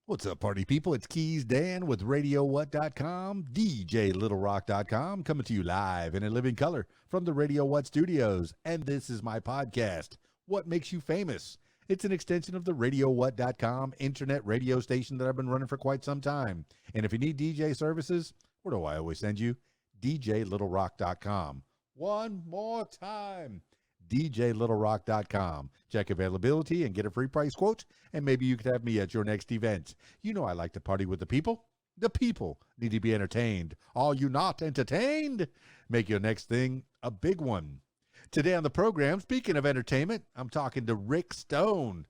What's up, party people? It's Keys Dan with RadioWhat.com, DJLittleRock.com, coming to you live and in living color from the Radio What studios. And this is my podcast, What Makes You Famous? It's an extension of the RadioWhat.com internet radio station that I've been running for quite some time. And if you need DJ services, where do I always send you? DJLittleRock.com. One more time. DJLittleRock.com. Check availability and get a free price quote, and maybe you could have me at your next event. You know I like to party with the people. The people need to be entertained. Are you not entertained? Make your next thing a big one. Today on the program, speaking of entertainment, I'm talking to Rick Stone.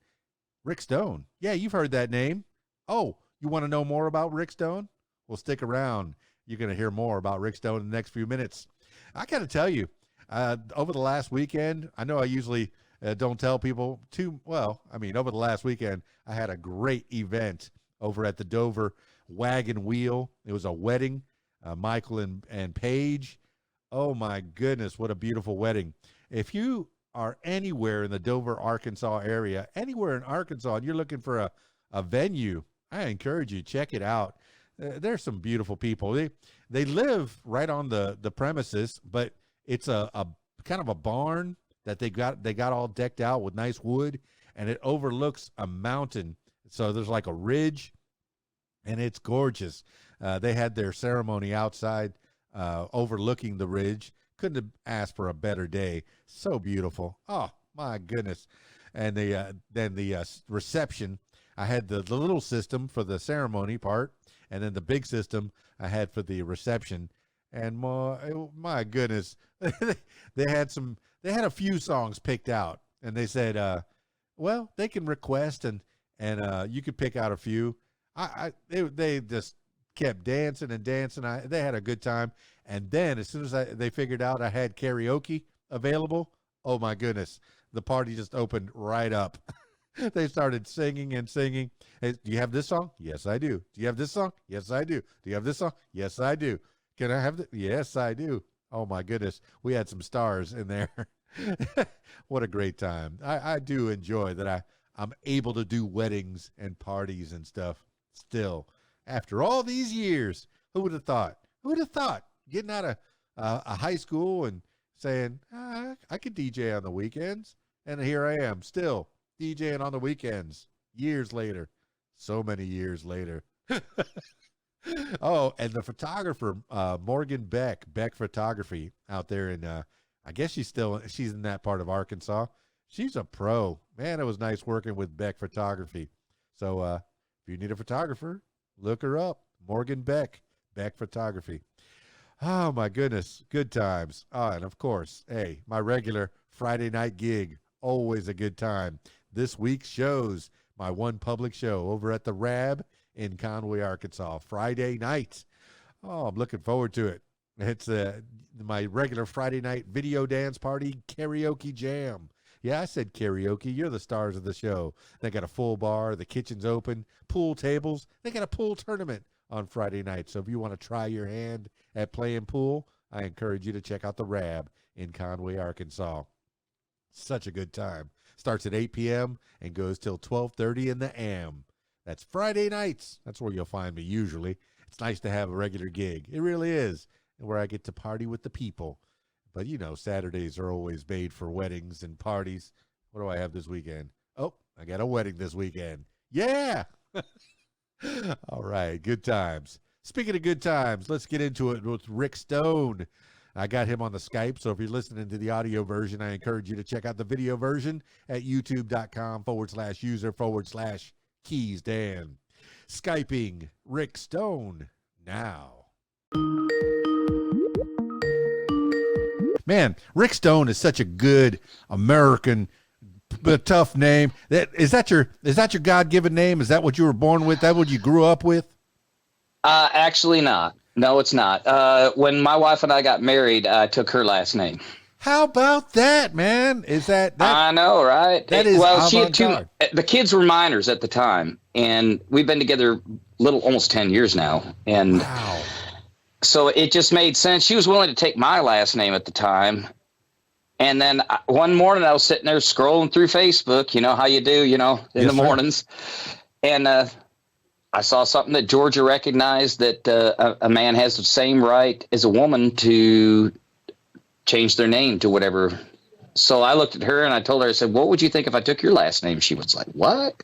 Rick Stone? Yeah, you've heard that name. Oh, you want to know more about Rick Stone? Well, stick around. You're going to hear more about Rick Stone in the next few minutes. I got to tell you, over the last weekend, I know I usually don't tell people over the last weekend, I had a great event over at the Dover Wagon Wheel. It was a wedding, Michael and Paige. Oh my goodness, what a beautiful wedding. If you are anywhere in the Dover, Arkansas area, anywhere in Arkansas, and you're looking for a venue, I encourage you, check it out. There's some beautiful people. They live right on the premises, but it's a kind of a barn that they got all decked out with nice wood, and it overlooks a mountain. So there's like a ridge, and it's gorgeous. They had their ceremony outside overlooking the ridge. Couldn't have asked for a better day. So beautiful. Oh, my goodness. And then the reception, I had the little system for the ceremony part, and then the big system I had for the reception. And my goodness, they had a few songs picked out, and they said, well, they can request and you could pick out a few. They just kept dancing and dancing. They had a good time. And then as soon as they figured out I had karaoke available, oh my goodness, the party just opened right up. They started singing and singing. Hey, do you have this song? Yes, I do. Do you have this song? Yes, I do. Do you have this song? Yes, I do. Can I have it? Yes, I do. Oh my goodness. We had some stars in there. What a great time. I do enjoy that I'm able to do weddings and parties and stuff still. After all these years, who would have thought? Who would have thought getting out of a high school and saying, I could DJ on the weekends. And here I am still DJing on the weekends years later. So many years later. Oh, and the photographer, Morgan Beck Photography out there in, I guess she's in that part of Arkansas. She's a pro. Man, it was nice working with Beck Photography. So if you need a photographer, look her up. Morgan Beck Photography. Oh, my goodness. Good times. And of course, hey, my regular Friday night gig, always a good time. This week's shows, my one public show over at the Rab in Conway, Arkansas, Friday night. Oh, I'm looking forward to it. It's my regular Friday night video dance party karaoke jam. Yeah, I said karaoke. You're the stars of the show. They got a full bar. The kitchen's open. Pool tables. They got a pool tournament on Friday night. So if you want to try your hand at playing pool, I encourage you to check out the Rab in Conway, Arkansas. Such a good time. Starts at 8 p.m. and goes till 12:30 in the a.m. That's Friday nights. That's where you'll find me usually. It's nice to have a regular gig. It really is. Where I get to party with the people. But, you know, Saturdays are always made for weddings and parties. What do I have this weekend? Oh, I got a wedding this weekend. Yeah. All right. Good times. Speaking of good times, let's get into it with Rick Stone. I got him on the Skype, so if you're listening to the audio version, I encourage you to check out the video version at youtube.com/user/Keys Dan. Skyping Rick Stone now. Man, Rick Stone is such a good American, but tough name. Is that your God-given name? Is that what you were born with? That what you grew up with? Actually not. No, it's not. When my wife and I got married, I took her last name. How about that, man? Is that I know, right? She had the kids were minors at the time, and we've been together almost 10 years now. And wow. So it just made sense. She was willing to take my last name at the time. And then one morning I was sitting there scrolling through Facebook, you know how you do, in the mornings. And I saw something that Georgia recognized that a man has the same right as a woman to change their name to whatever. So I looked at her and I told her, I said, what would you think if I took your last name? She was like, what?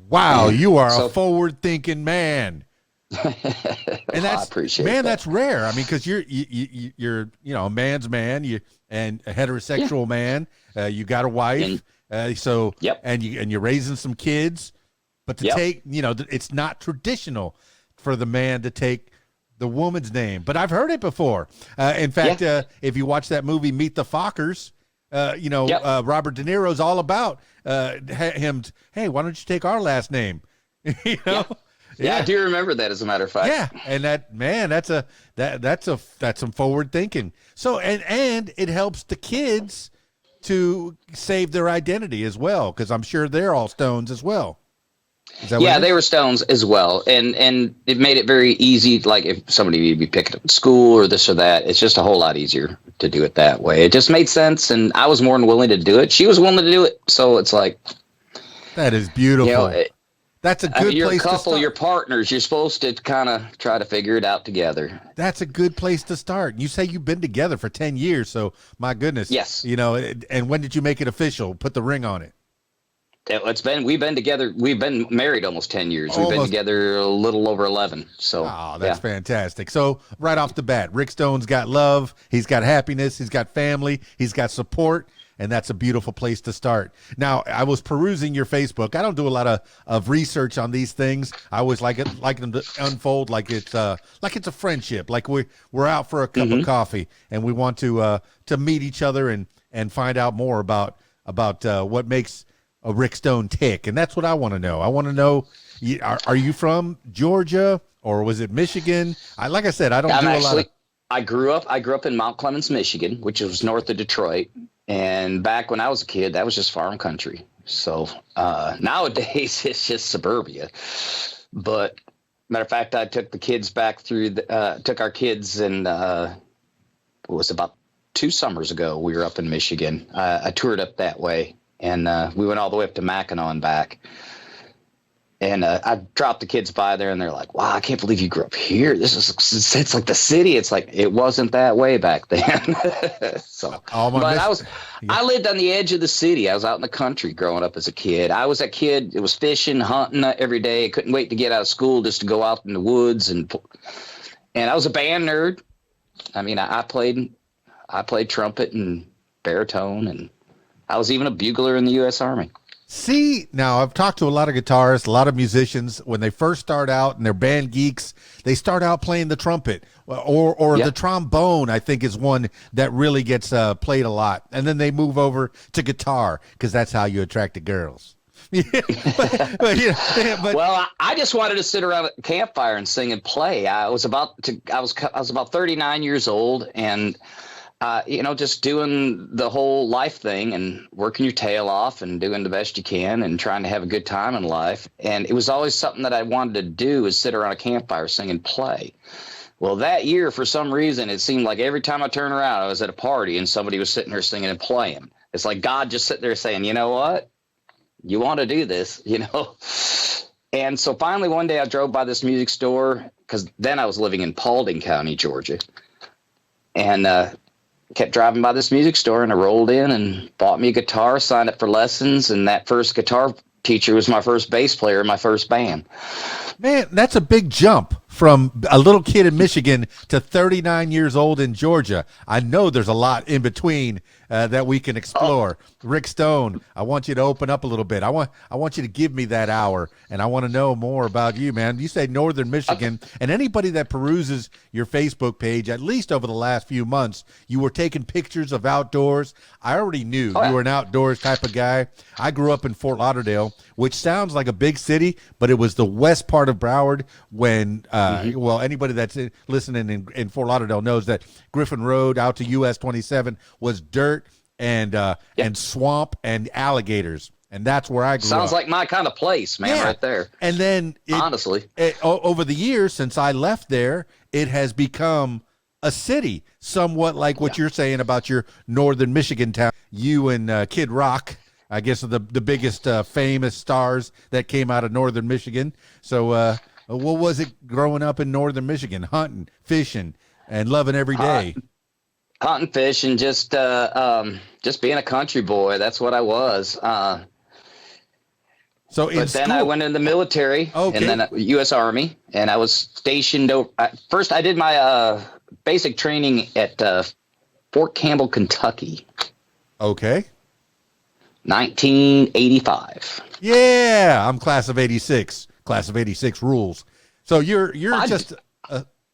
Wow, And you are a so forward-thinking man. And I appreciate man, that. that's rare. I mean, because you're a man's man, and a heterosexual man. You got a wife, so Yep. and you're raising some kids. But to take, it's not traditional for the man to take the woman's name. But I've heard it before. In fact, if you watch that movie Meet the Fockers, Robert De Niro's all about him. Hey, why don't you take our last name? Yeah, I do remember that, as a matter of fact. Yeah, and that's some forward thinking. So and it helps the kids to save their identity as well, because I'm sure they're all Stones as well. Yeah, they were Stones as well, and it made it very easy. Like if somebody would be picking up at school or this or that, it's just a whole lot easier to do it that way. It just made sense, and I was more than willing to do it. She was willing to do it, so it's like, that is beautiful. That's a good you're place a couple, to start. You're partners. You're supposed to kind of try to figure it out together. That's a good place to start. You say you've been together for 10 years, so my goodness. Yes. And when did you make it official? Put the ring on it. We've been together. We've been married almost 10 years. We've been together a little over 11. So, that's fantastic. So right off the bat, Rick Stone's got love. He's got happiness. He's got family. He's got support. And that's a beautiful place to start. Now, I was perusing your Facebook. I don't do a lot of research on these things. I always like them to unfold like it's a friendship, like we're out for a cup of coffee and we want to meet each other and find out more about what makes a Rick Stone tick. And that's what I want to know. I want to know, are you from Georgia or was it Michigan? Like I said, I don't do a lot of. I grew up in Mount Clemens, Michigan, which was north of Detroit. And back when I was a kid, that was just farm country. So nowadays it's just suburbia. But matter of fact, I took the kids back took our kids, and it was about 2 summers ago. We were up in Michigan. I toured up that way, and we went all the way up to Mackinac and back. And I dropped the kids by there, and they're like, wow, I can't believe you grew up here. It's like the city. It's like, it wasn't that way back then. I lived on the edge of the city. I was out in the country growing up as a kid. It was fishing, hunting every day. I couldn't wait to get out of school just to go out in the woods. And I was a band nerd. I mean, I played trumpet and baritone, and I was even a bugler in the U.S. Army. See, now I've talked to a lot of guitarists, a lot of musicians. When they first start out and they're band geeks, they start out playing the trumpet or the trombone, I think, is one that really gets played a lot. And then they move over to guitar because that's how you attract the girls. Well, I just wanted to sit around a campfire and sing and play. I was about 39 years old, and just doing the whole life thing and working your tail off and doing the best you can and trying to have a good time in life. And it was always something that I wanted to do, is sit around a campfire, sing and play. Well, that year, for some reason, it seemed like every time I turned around, I was at a party and somebody was sitting there singing and playing. It's like God just sitting there saying, you know what? You want to do this, And so finally one day I drove by this music store, because then I was living in Paulding County, Georgia. And kept driving by this music store, and I rolled in and bought me a guitar, signed up for lessons, and that first guitar teacher was my first bass player in my first band. Man, that's a big jump from a little kid in Michigan to 39 years old in Georgia. I know there's a lot in between that we can explore. Rick Stone, I want you to open up a little bit. I want you to give me that hour, and I want to know more about you, man. You say Northern Michigan, and anybody that peruses your Facebook page, at least over the last few months, you were taking pictures of outdoors. I already knew you were an outdoors type of guy. I grew up in Fort Lauderdale, which sounds like a big city, but it was the west part of Broward when well, anybody that's listening in Fort Lauderdale knows that Griffin Road out to US 27 was dirt and swamp and alligators. And that's where I grew up. Sounds like my kind of place, man, right there. And then honestly, over the years since I left there, it has become a city, somewhat like what you're saying about your Northern Michigan town. You and Kid Rock I guess, the biggest famous stars that came out of northern Michigan. So what was it growing up in northern Michigan? Hunting, fishing, and loving every day. Hunting, fishing, just being a country boy. That's what I was. So in But then school, I went in the military, Okay. and then U.S. Army, and I was stationed over. First, I did my basic training at Fort Campbell, Kentucky, okay. 1985. Yeah, I'm class of 86. Class of 86 rules. So you're just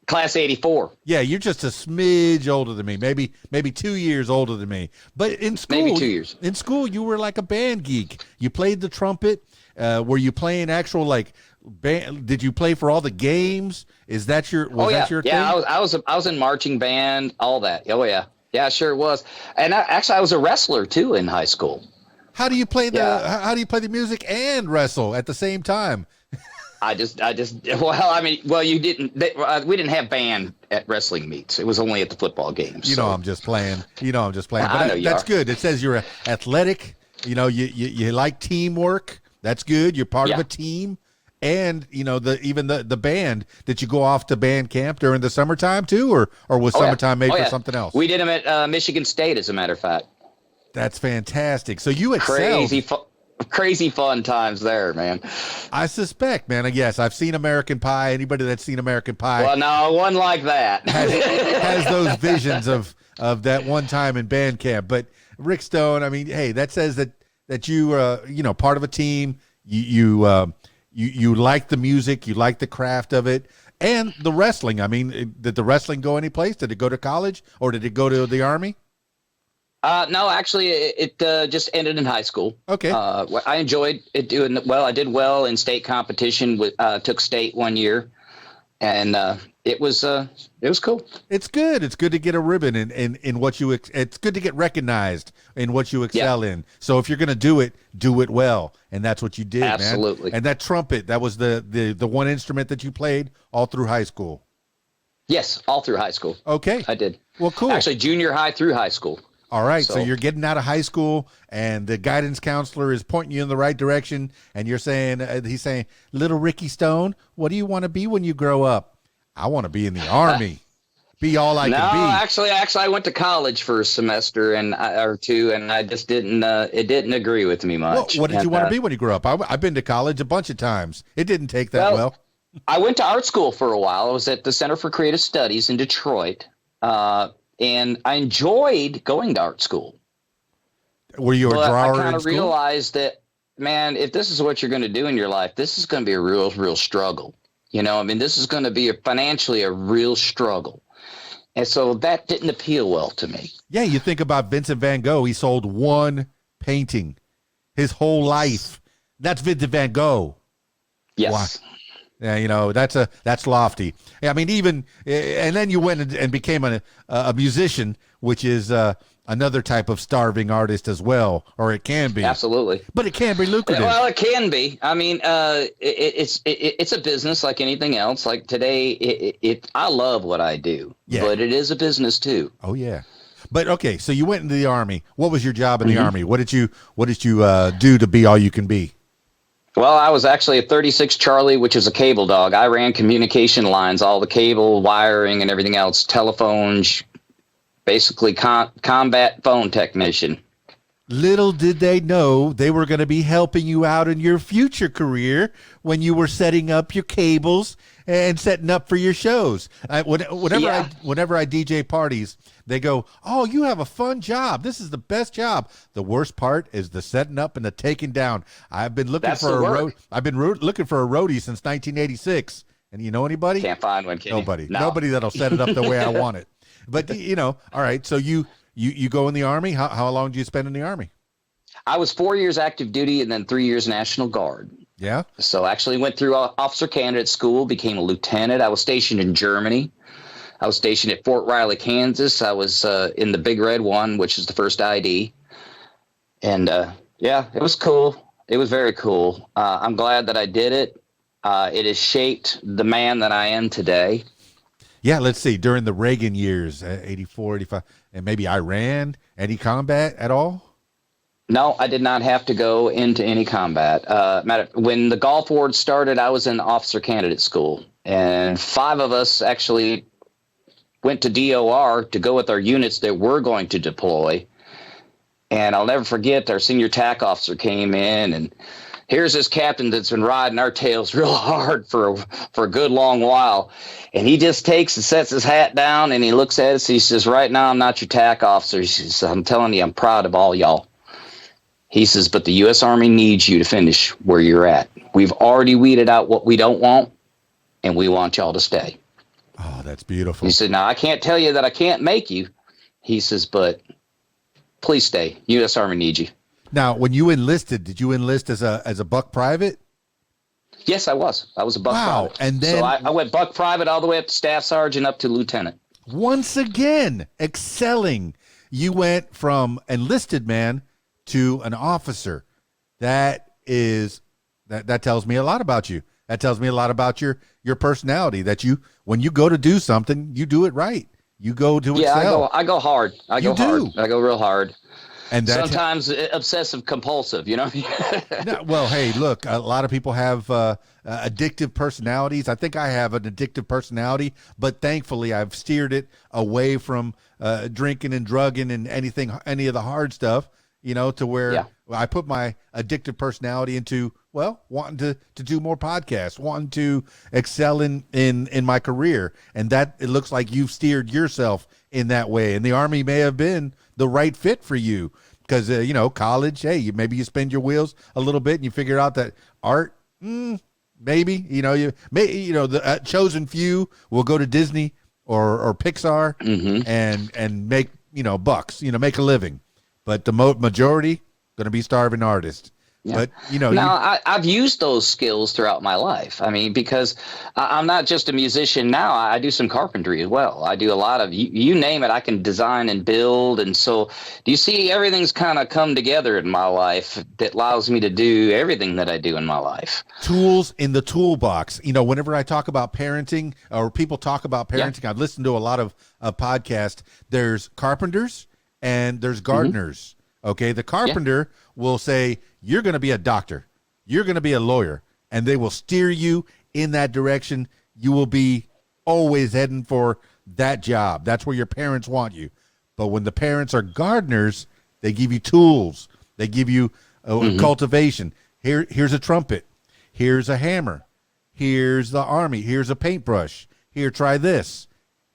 Class 84. yeah, you're just a smidge older than me. Maybe 2 years older than me. But in school, Maybe 2 years. In school, you were like a band geek. You played the trumpet. Were you playing actual like band? Did you play for all the games? Is that your that your thing? I was in marching band, all that. Oh yeah, yeah, sure was. And actually, I was a wrestler too in high school. How do you play the Yeah. how do you play the music and wrestle at the same time? I just you didn't. We didn't have band at wrestling meets. It was only at the football games. You know, I'm just playing. But I know you that's are. good. It says you're athletic. You know, you like teamwork. That's good. You're part of Yeah. a team. And you know the band. Did you go off to band camp during the summertime too, or was Oh, yeah. summertime made Oh, for yeah. something else? We did them at Michigan State, as a matter of fact. That's fantastic. So you excelled. Crazy fun times there, man. I suspect, man. Yes, I've seen American Pie. Anybody that's seen American Pie Well, no, one like that. has those visions of that one time in band camp. But Rick Stone, I mean, hey, that says that you part of a team. You like the music, you like the craft of it, and the wrestling. I mean, did the wrestling go anyplace? Did it go to college, or did it go to the Army? No, actually, it just ended in high school. Okay. I enjoyed it doing well. I did well in state competition. Took state one year, and it was cool. It's good. It's good to get a ribbon in what you. It's good to get recognized in what you excel in. So if you're gonna do it well, and that's what you did, Absolutely. man. And that trumpet, that was the one instrument that you played all through high school. Yes, all through high school. Okay. I did. Well, cool. Actually, junior high through high school. All right, so So- you're getting out of high school, and the guidance counselor is pointing you in the right direction, and you're saying, he's saying, little Ricky Stone, what do you want to be when you grow up? I want to be in the Army, be all I No, can be. actually, I went to college for a semester or two, and I just didn't. It didn't agree with me Well, much. what did you And, want to be when you grew up? I've been to college a bunch of times. It didn't take that well. I went to art school for a while. I was at the Center for Creative Studies in Detroit, and I enjoyed going to art school. Were you a But I drawer kind in of school? realized that, man, if this is what you're going to do in your life, this is going to be a real struggle. You know, I mean, this is going to be financially a real struggle. And so that didn't appeal well to me. Yeah, you think about Vincent van Gogh. He sold one painting his whole life. That's Vincent van Gogh. Yes. Wow. Yeah, you know, that's lofty. I mean, even and then you went and became a musician, which is another type of starving artist as well, or it can be. Absolutely. But it can be lucrative. Well, it can be. I mean, it's a business like anything else. Like today, I love what I do, Yeah. but it is a business too. Oh yeah. But okay, so you went into the Army. What was your job in the Mm-hmm. Army? What did you do to be all you can be? Well, I was actually a 36 Charlie, which is a cable dog. I ran communication lines, all the cable wiring and everything else, telephones, basically combat phone technician. Little did they know they were going to be helping you out in your future career when you were setting up your cables and setting up for your shows. Whenever I DJ parties, they go, "Oh, you have a fun job. This is the best job." The worst part is the setting up and the taking down. I've been looking That's for the a work. road. I've been looking for a roadie since 1986. And you know anybody? Can't find one, can you? Nobody. No. Nobody that'll set it up the way I want it. But you know, all right. So you go in the Army. How long do you spend in the Army? I was 4 years active duty and then 3 years National Guard. Yeah. So actually went through officer candidate school, became a lieutenant. I was stationed in Germany. I was stationed at Fort Riley, Kansas. I was in the Big Red One, which is the first ID. And yeah, it was cool. It was very cool. I'm glad that I did it. It has shaped the man that I am today. Yeah, let's see. During the Reagan years, 84, 85, and maybe Iran, any combat at all? No, I did not have to go into any combat. When the Gulf War started, I was in officer candidate school, and 5 of us actually went to DOR to go with our units that were going to deploy. And I'll never forget, our senior TAC officer came in, and here's this captain that's been riding our tails real hard for a good long while. And he just takes and sets his hat down, and he looks at us. He says, right now, I'm not your TAC officer. He says, I'm telling you, I'm proud of all y'all. He says, but the U.S. Army needs you to finish where you're at. We've already weeded out what we don't want, and we want y'all to stay. Oh, that's beautiful. He said, now, I can't tell you that I can't make you. He says, but please stay. U.S. Army needs you. Now, when you enlisted, did you enlist as a buck private? Yes, I was. I was a buck private. And then so I went buck private all the way up to staff sergeant up to lieutenant. Once again, excelling. You went from enlisted man to an officer. That tells me a lot about you. That tells me a lot about your personality, that when you go to do something, you do it right. You go to excel. I go hard. I go real hard. And sometimes obsessive compulsive, you know? No, well, hey, look, a lot of people have addictive personalities. I think I have an addictive personality, but thankfully I've steered it away from drinking and drugging and any of the hard stuff, to where I put my addictive personality into, wanting to do more podcasts, wanting to excel in my career. And that it looks like you've steered yourself in that way. And the Army may have been the right fit for you because, college, hey, maybe you spend your wheels a little bit and you figure out that art, maybe, the chosen few will go to Disney or Pixar and make, bucks, make a living. But the majority going to be starving artists. Yeah. But, I've used those skills throughout my life. I mean, because I'm not just a musician now. I do some carpentry as well. I do a lot of, you name it, I can design and build. And so do you see everything's kind of come together in my life that allows me to do everything that I do in my life. Tools in the toolbox. Whenever I talk about parenting or people talk about parenting, I've listened to a lot of podcasts. There's carpenters and there's gardeners. Okay. The carpenter will say, you're going to be a doctor. You're going to be a lawyer, and they will steer you in that direction. You will be always heading for that job. That's where your parents want you. But when the parents are gardeners, they give you tools. They give you cultivation. Here's a trumpet. Here's a hammer. Here's the Army. Here's a paintbrush. Here, try this.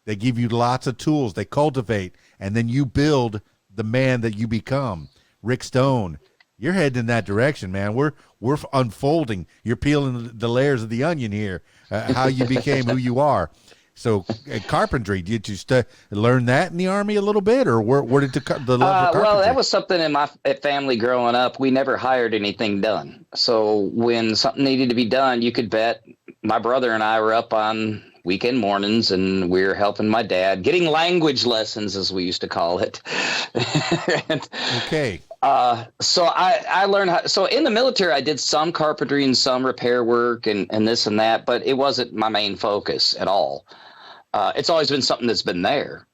They give you lots of tools. They cultivate, and then you build the man that you become. Rick Stone, you're heading in that direction, man. We're unfolding. You're peeling the layers of the onion here, how you became who you are. So carpentry, did you learn that in the Army a little bit, or where did the love for carpentry? Well, that was something in my family growing up. We never hired anything done. So when something needed to be done, you could bet my brother and I were up on weekend mornings, and we were helping my dad, getting language lessons, as we used to call it. Okay. So I learned how, so in the military, I did some carpentry and some repair work and this and that, but it wasn't my main focus at all. It's always been something that's been there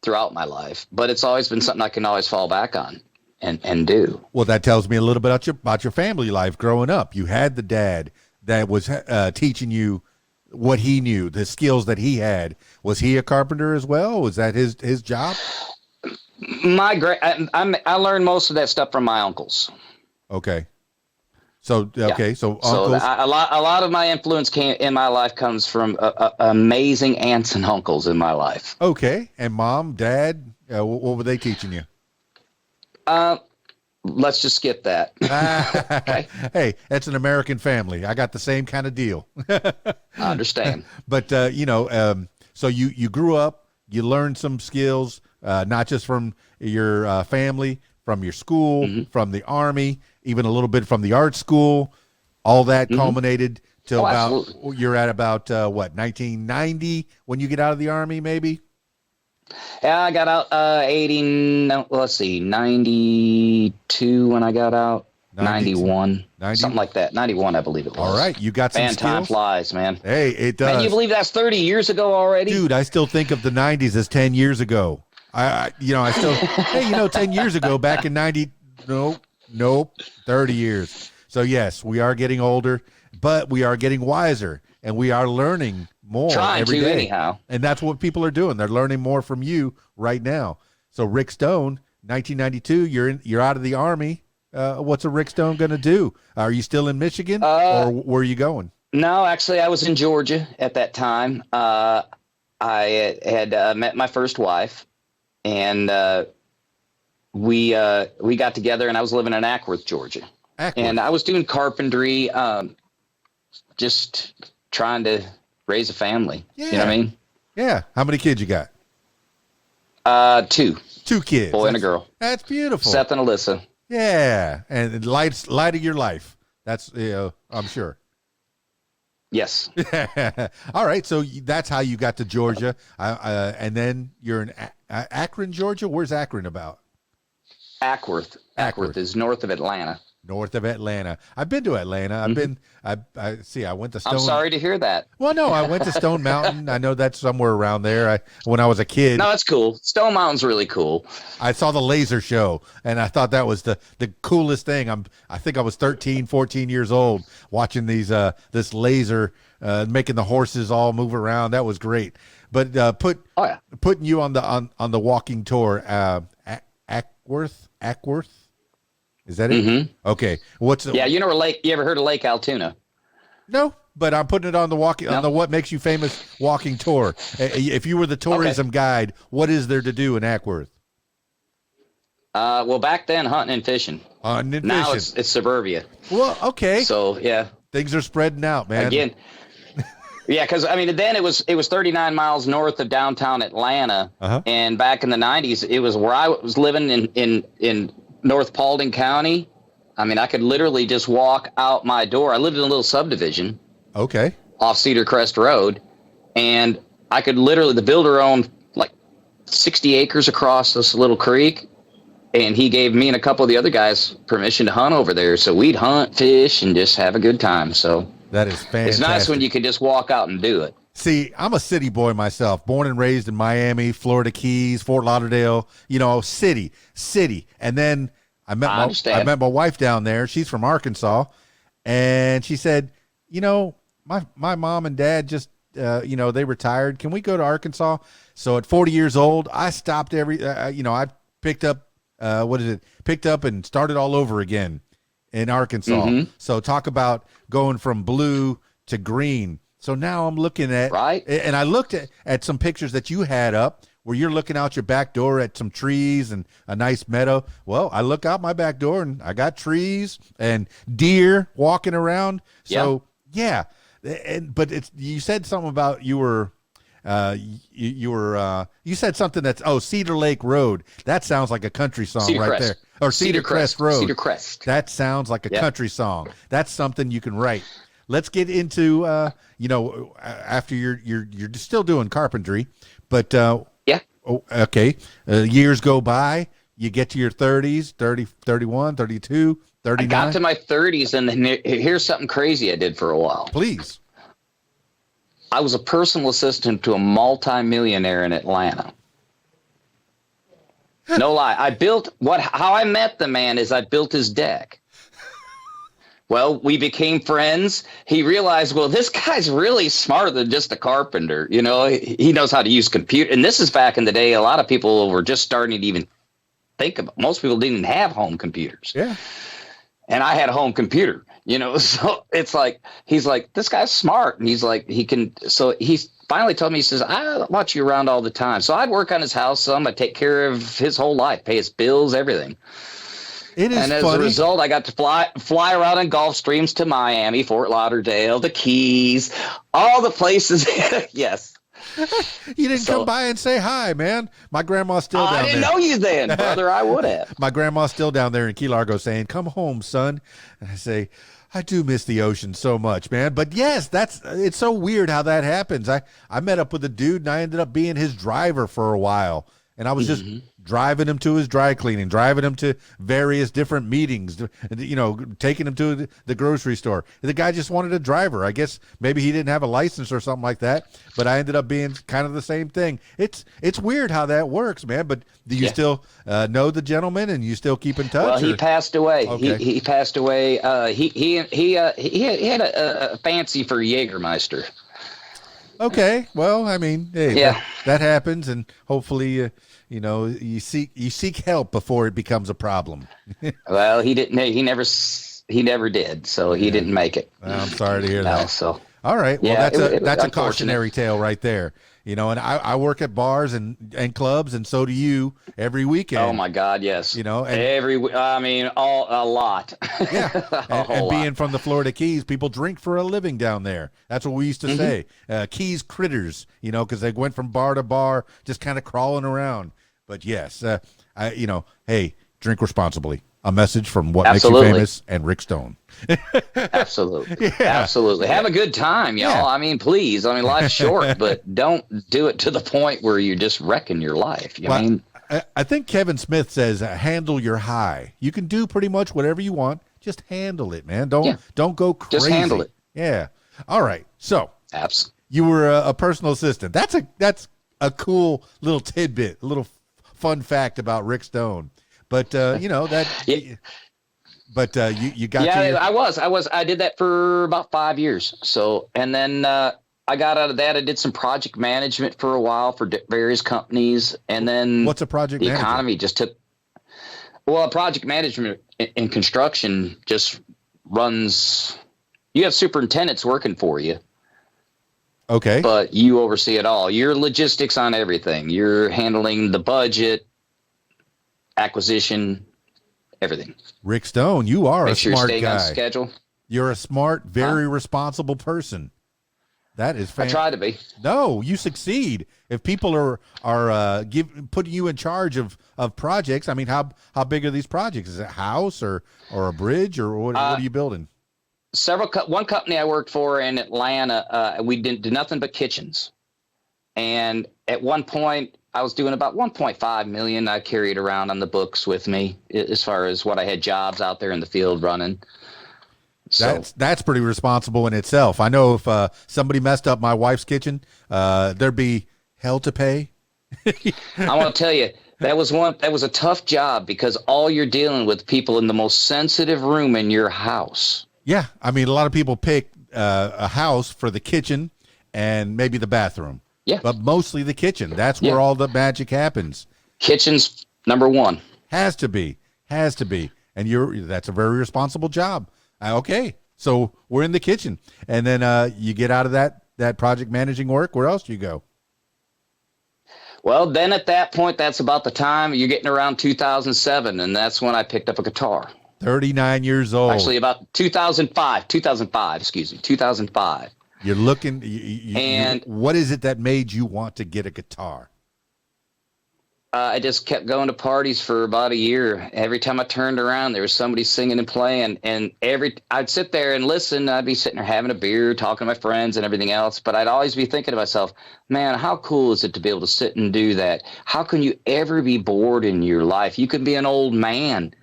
throughout my life, but it's always been something I can always fall back on and do. Well, that tells me a little bit about your family life growing up. You had the dad that was teaching you what he knew, the skills that he had. Was he a carpenter as well? Was that his job? I learned most of that stuff from my uncles. Okay. So uncles. So a lot of my influence in my life comes from amazing aunts and uncles in my life. Okay. And mom, dad, what were they teaching you? Let's just skip that. Okay. Hey, that's an American family. I got the same kind of deal. I understand. But so you grew up, you learned some skills. Not just from your family, from your school, from the Army, even a little bit from the art school. All that culminated to you're at about 1990 when you get out of the Army, maybe? Yeah, I got out 92 when I got out. 91, something like that. 91, I believe it was. All right, you got some skills. Time flies, man. Hey, it does. Man, you believe that's 30 years ago already? Dude, I still think of the 90s as 10 years ago. I still, hey, 10 years ago, back in 90, Nope. 30 years. So yes, we are getting older, but we are getting wiser, and we are learning more Trying every to day. anyhow. And that's what people are doing. They're learning more from you right now. So Rick Stone, 1992, you're out of the Army. What's a Rick Stone going to do? Are you still in Michigan, or where are you going? No, actually, I was in Georgia at that time. I had met my first wife, and we got together, and I was living in Ackworth, Georgia. Ackworth. And I was doing carpentry, just trying to raise a family. Yeah. You know what I mean? Yeah. How many kids you got? 2. 2 kids. Boy and a girl. That's beautiful. Seth and Alyssa. Yeah. And light of your life. That's, I'm sure. Yes. All right. So that's how you got to Georgia. And then you're in Akron, Georgia. Where's Akron about? Ackworth. Ackworth is north of Atlanta. North of Atlanta. I've been to Atlanta. I've been, I went to Stone. I'm sorry to hear that. Well, no, I went to Stone Mountain. I know that's somewhere around there. When I was a kid. No, it's cool. Stone Mountain's really cool. I saw the laser show, and I thought that was the coolest thing. I think I was 13, 14 years old watching this laser making the horses all move around. That was great. But putting you on the walking tour, Ackworth. Is that it? Mm-hmm. Okay. You ever heard of Lake Altoona? No, but I'm putting it on the on the What Makes You Famous walking tour. If you were the tourism guide, what is there to do in Ackworth? Well, back then, hunting and fishing. Now it's suburbia. Well, okay. So yeah, things are spreading out, man. Again. Yeah, because I mean, then it was 39 miles north of downtown Atlanta, and back in the 90s, it was where I was living in North Paulding County. I mean, I could literally just walk out my door. I lived in a little subdivision. Okay. Off Cedar Crest Road, and I could literally, the builder owned like 60 acres across this little creek, and he gave me and a couple of the other guys permission to hunt over there. So we'd hunt, fish, and just have a good time. So that is fantastic. It's nice when you can just walk out and do it. See, I'm a city boy myself, born and raised in Miami, Florida Keys, Fort Lauderdale, city. And then I met my wife down there. She's from Arkansas. And she said, my mom and dad just, they retired. Can we go to Arkansas? So at 40 years old, I stopped I picked up, picked up and started all over again in Arkansas. Mm-hmm. So talk about going from blue to green. So now I'm looking at, and I looked at some pictures that you had up where you're looking out your back door at some trees and a nice meadow. Well, I look out my back door and I got trees and deer walking around. So yeah. But you said something about you said something that's, Cedar Lake Road. That sounds like a country song there. Or Cedar Crest Road. Cedar Crest. That sounds like a country song. That's something you can write. Let's get into, after you're still doing carpentry, but okay. Years go by, you get to your 30s, 30, 31, 32, 39. I got to my 30s, and then here's something crazy I did for a while. Please. I was a personal assistant to a multimillionaire in Atlanta. No lie. How I met the man is I built his deck. Well, we became friends. He realized, this guy's really smarter than just a carpenter. He knows how to use computer. And this is back in the day. A lot of people were just starting to even think about. Most people didn't have home computers. Yeah. And I had a home computer. So it's like, he's like, this guy's smart. And he's like, he can. So he finally told me, he says, I watch you around all the time. So I'd work on his house some. I'd take care of his whole life, pay his bills, everything. And as a result, I got to fly around in Gulf Streams to Miami, Fort Lauderdale, the Keys, all the places. Yes. You didn't come by and say hi, man. My grandma's still down there. I didn't know you then, brother. I would have. My grandma's still down there in Key Largo saying, come home, son. And I say, I do miss the ocean so much, man. But yes, it's so weird how that happens. I met up with a dude and I ended up being his driver for a while. And I was just driving him to his dry cleaning, driving him to various different meetings, taking him to the grocery store. The guy just wanted a driver. I guess maybe he didn't have a license or something like that, but I ended up being kind of the same thing. It's weird how that works, man. But do you still know the gentleman, and you still keep in touch? Well, he passed away. Okay. He passed away. He had a fancy for Jägermeister. Okay, well, I mean, hey, that happens, and hopefully, you seek help before it becomes a problem. Well, he didn't. He never did. So he didn't make it. Well, I'm sorry to hear that. So all right, well, that's a unfortunate. cautionary tale right there. And I work at bars and clubs, and so do you every weekend. Oh my God, yes. And a lot. Yeah, and being from the Florida Keys, people drink for a living down there. That's what we used to say. Keys critters, because they went from bar to bar, just kind of crawling around. But yes, hey, drink responsibly. A message from What Makes You Famous and Rick Stone. Absolutely. Yeah. Absolutely. Have a good time, y'all. Yeah. I mean, please. I mean, life's short, but don't do it to the point where you're just wrecking your life. I think Kevin Smith says, handle your high. You can do pretty much whatever you want. Just handle it, man. Don't go crazy. Just handle it. Yeah. All right. So absolutely. You were a personal assistant. That's a cool little tidbit, a little fun fact about Rick Stone. But you got. Yeah, I did that for about 5 years. So, and then I got out of that. I did some project management for a while for various companies, and then what's a project? The economy just took. Well, project management in construction just runs. You have superintendents working for you. Okay. But you oversee it all. You're logistics on everything. You're handling the budget, acquisition, everything. Rick Stone, you are a smart guy. On schedule. You're a smart, very responsible person. That is fantastic. I try to be. No, you succeed. If people are putting you in charge of projects, I mean, how big are these projects? Is it a house or a bridge, or what are you building? One company I worked for in Atlanta, we didn't do nothing but kitchens. And at one point I was doing about 1.5 million. I carried around on the books with me as far as what I had jobs out there in the field running. So that's pretty responsible in itself. I know if somebody messed up my wife's kitchen, there'd be hell to pay. I want to tell you, that was a tough job, because all you're dealing with people in the most sensitive room in your house. Yeah. I mean, a lot of people pick a house for the kitchen and maybe the bathroom. Yeah. But mostly the kitchen. That's where all the magic happens. Kitchen's number one. Has to be. And that's a very responsible job. Okay. So we're in the kitchen. And then you get out of that project managing work. Where else do you go? Well, then at that point, that's about the time you're getting around 2007. And that's when I picked up a guitar. 39 years old. Actually, about 2005. You're looking, and what is it that made you want to get a guitar? I just kept going to parties for about a year. Every time I turned around, there was somebody singing and playing, and I'd sit there and listen. I'd be sitting there having a beer, talking to my friends and everything else, but I'd always be thinking to myself, man, how cool is it to be able to sit and do that? How can you ever be bored in your life? You can be an old man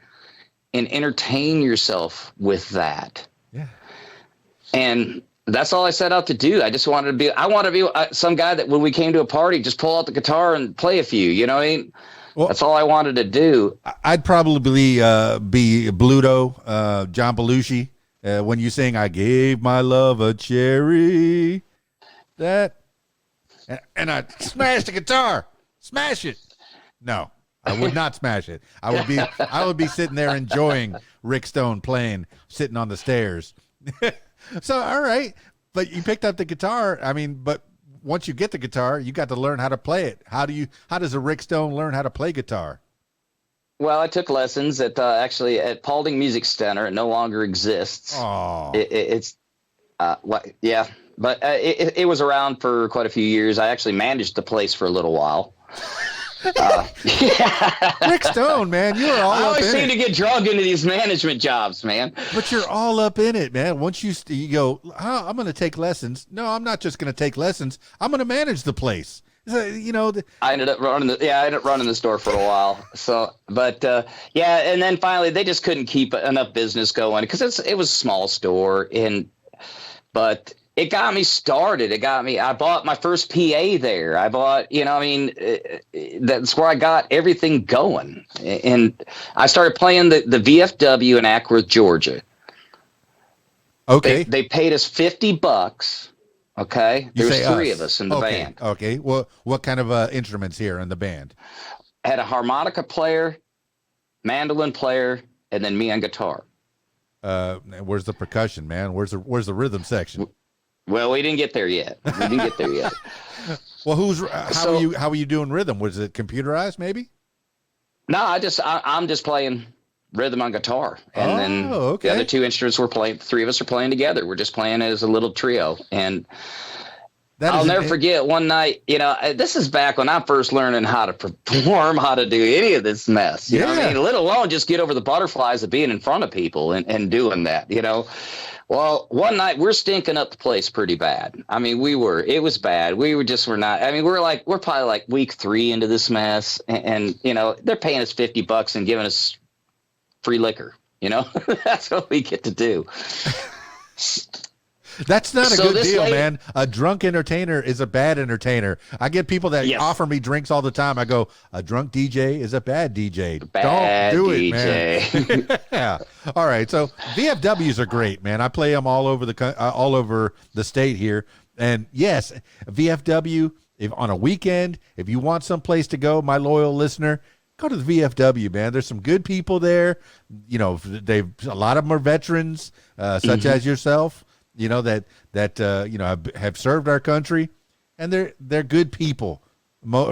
and entertain yourself with that. Yeah. And that's all I set out to do. I wanted to be some guy that when we came to a party, just pull out the guitar and play a few, you know what I mean? Well, that's all I wanted to do. I'd probably be Bluto, John Belushi, when you sing, I gave my love a cherry. That, and I smashed the guitar. Smash it. No. I would not smash it. I would be sitting there enjoying Rick Stone playing, sitting on the stairs. So, all right. But you picked up the guitar. I mean, but once you get the guitar, you got to learn how to play it. How does a Rick Stone learn how to play guitar? Well, I took lessons at Paulding Music Center. It no longer exists. Oh, yeah. But it was around for quite a few years. I actually managed the place for a little while. Rick Stone, man, you're all up in it. I always seem to get drugged into these management jobs, man. But you're all up in it, man. Once you go, I'm going to take lessons. No, I'm not just going to take lessons. I'm going to manage the place. So, you know, I ended up running the store for a while. So, but yeah, and then finally they just couldn't keep enough business going because it was a small store, but it got me started. I bought my first PA there. I bought, that's where I got everything going. And I started playing the VFW in Ackworth, Georgia. Okay. They paid us $50. Okay. You There's say three us. of us in the Okay. band. Okay. Well, what kind of instruments here in the band? I had a harmonica player, mandolin player, and then me on guitar. Where's the percussion, man? Where's the rhythm section? Well, we didn't get there yet. Well, how are you doing rhythm? Was it computerized maybe? No, I'm just playing rhythm on guitar, and then okay. the other two instruments we're playing. Three of us are playing together. We're just playing as a little trio, and I'll never forget one night. This is back when I'm first learning how to perform, how to do any of this mess. You know what I mean? Let alone just get over the butterflies of being in front of people and doing that. Well, one night we're stinking up the place pretty bad. I mean, it was bad. We're not, I mean, we're probably like week 3 into this mess, and they're paying us $50 and giving us free liquor. That's what we get to do. That's not a good deal, man. A drunk entertainer is a bad entertainer. I get people that offer me drinks all the time. I go, a drunk DJ is a bad DJ. Don't do it, man. Yeah. All right. So VFWs are great, man. I play them all over the state here. And yes, VFW, if on a weekend, if you want some place to go, my loyal listener, go to the VFW, man. There's some good people there. A lot of them are veterans, such as yourself. That have served our country, and they're good people.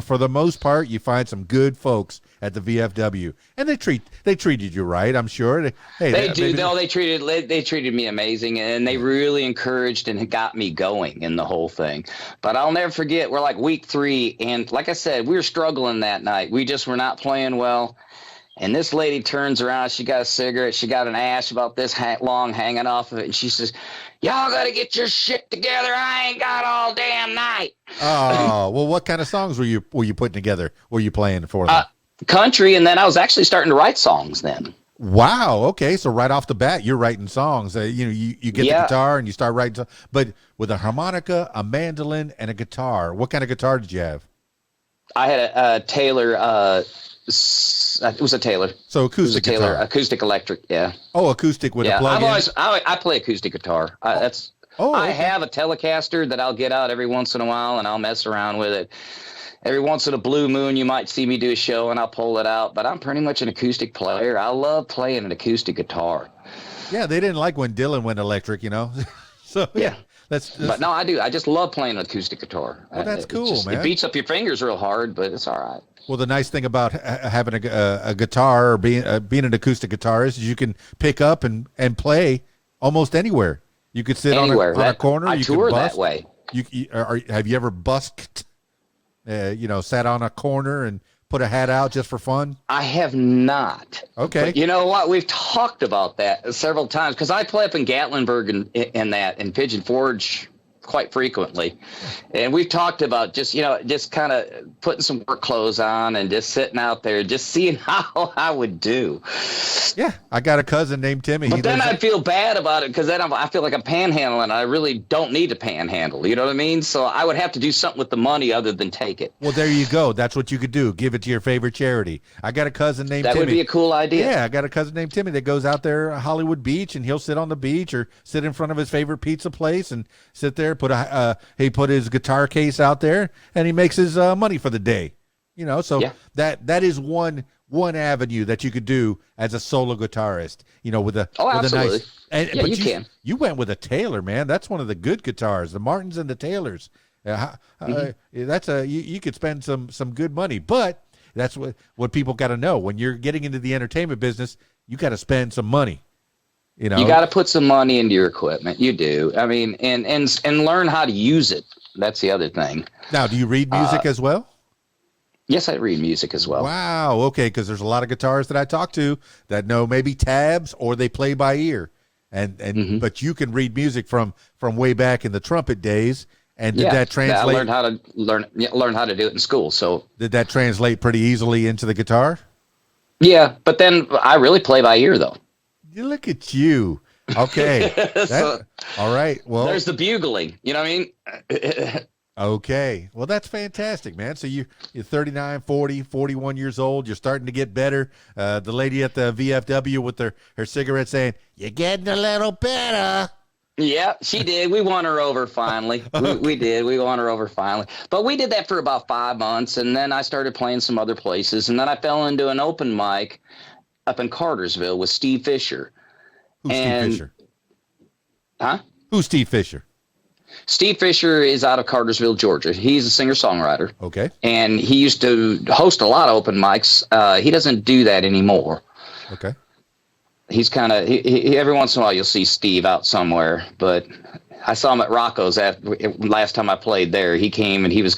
For the most part, you find some good folks at the VFW, and they treated you right, I'm sure. They treated me amazing, and they really encouraged and got me going in the whole thing. But I'll never forget, we're like week 3, and like I said, we were struggling that night. We just were not playing well. And this lady turns around. She got a cigarette. She got an ash about this long hanging off of it. And she says, "Y'all got to get your shit together. I ain't got all damn night." Oh, well, what kind of songs were you putting together? Were you playing for them? Country. And then I was actually starting to write songs then. Wow. Okay. So right off the bat, you're writing songs. You get the guitar and you start writing. But with a harmonica, a mandolin, and a guitar, what kind of guitar did you have? I had a Taylor. It was a Taylor. So acoustic guitar. Acoustic electric, yeah. Oh, acoustic with a plug-in. I play acoustic guitar. I have a Telecaster that I'll get out every once in a while, and I'll mess around with it. Every once in a blue moon, you might see me do a show, and I'll pull it out. But I'm pretty much an acoustic player. I love playing an acoustic guitar. Yeah, they didn't like when Dylan went electric, So yeah. But no, I do. I just love playing an acoustic guitar. Well, that's cool, man. It beats up your fingers real hard, but it's all right. Well, the nice thing about having a guitar or being an acoustic guitarist is you can pick up and play almost anywhere. You could sit on a corner. I tour that way. Have you ever busked? Sat on a corner and put a hat out just for fun? I have not. Okay. But you know what? We've talked about that several times because I play up in Gatlinburg and Pigeon Forge quite frequently. And we've talked about just kind of putting some work clothes on and just sitting out there, just seeing how I would do. Yeah. I got a cousin named Timmy. But then I'd feel bad about it because then I feel like I'm panhandling. I really don't need to panhandle. You know what I mean? So I would have to do something with the money other than take it. Well, there you go. That's what you could do. Give it to your favorite charity. I got a cousin named Timmy. That would be a cool idea. Yeah. I got a cousin named Timmy that goes out there at Hollywood Beach, and he'll sit on the beach or sit in front of his favorite pizza place and sit there, he put his guitar case out there, and he makes his money for the day. That is one avenue that you could do as a solo guitarist. With a absolutely. But you can. You went with a Taylor, man. That's one of the good guitars, the Martins and the Taylors. You could spend some good money, but that's what people got to know. When you're getting into the entertainment business, you got to spend some money. You got to put some money into your equipment. You do. I mean, and learn how to use it. That's the other thing. Now, do you read music as well? Yes, I read music as well. Wow. Okay. Because there's a lot of guitarists that I talk to that know maybe tabs or they play by ear, but you can read music from way back in the trumpet days, And did that I translate? learn how to do it in school. So Did that translate pretty easily into the guitar? yeah, but then I really play by ear though. You look at you. Okay. So All right. Well, there's the bugling. You know what I mean? okay. Well, that's fantastic, man. So you're 39, 40, 41 years old. You're starting to get better. The lady at the VFW with her cigarette saying, "You're getting a little better." Yeah, she did. We won her over finally. We did. We won her over finally. But we did that for about 5 months, and then I started playing some other places, and then I fell into an open mic up in Cartersville with Steve Fisher. Who's Steve Fisher? Huh? Who's Steve Fisher? Steve Fisher is out of Cartersville, Georgia. He's a singer-songwriter. Okay. And he used to host a lot of open mics. He doesn't do that anymore. Okay. He's kind of he every once in a while you'll see Steve out somewhere, but I saw him at Rocco's last time I played there. He came and he was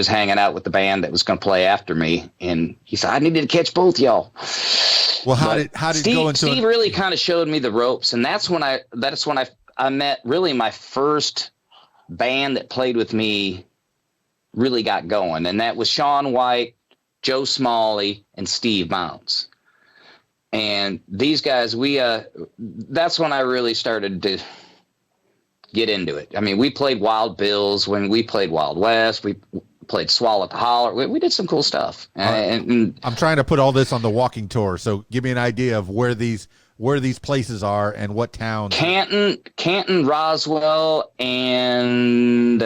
hanging out with the band that was gonna play after me, and he said I needed to catch both y'all. Well, how did Steve, it go into Steve really kind of showed me the ropes, and that's when I met really my first band that played with me really got going, and that was Shaun White, Joe Smalley, and Steve Mounts. And these guys, that's when I really started to get into it. I mean, we played Wild Bills, when we played Wild West, we played Swallow at the Holler. We did some cool stuff. And I'm trying to put all this on the walking tour. So give me an idea of where these places are and what towns. Canton, Roswell, and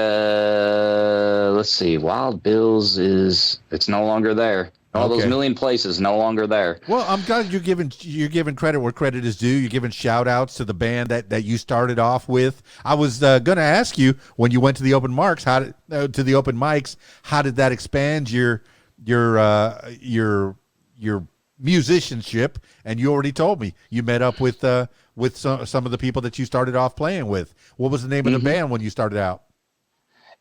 let's see, Wild Bills it's no longer there. All those million places no longer there. Well, I'm glad you're giving credit where credit is due. You're giving shout outs to the band that you started off with. I was going to ask you, when you went to the open mics, how did that expand your musicianship? And you already told me you met up with some of the people that you started off playing with. What was the name of the band when you started out?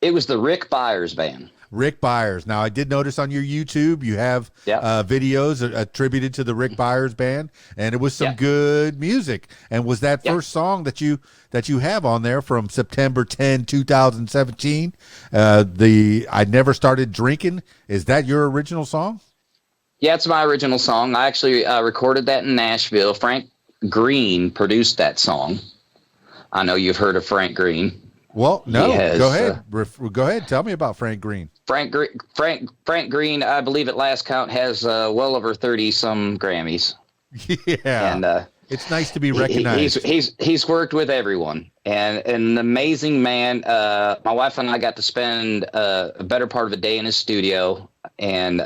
It was the Rick Byers Band. Rick Byers. Now, I did notice on your YouTube you have videos attributed to the Rick Byers Band, and it was some good music. And was that first song that you have on there from September 10, 2017, I Never Started Drinking? Is that your original song? Yeah, it's my original song. I actually recorded that in Nashville. Frank Green produced that song. I know you've heard of Frank Green. Well, no, go ahead. Go ahead. Tell me about Frank Green. Frank Green, I believe at last count, has well over 30 some Grammys. Yeah, and it's nice to be recognized. He's worked with everyone, and an amazing man. My wife and I got to spend a better part of a day in his studio, and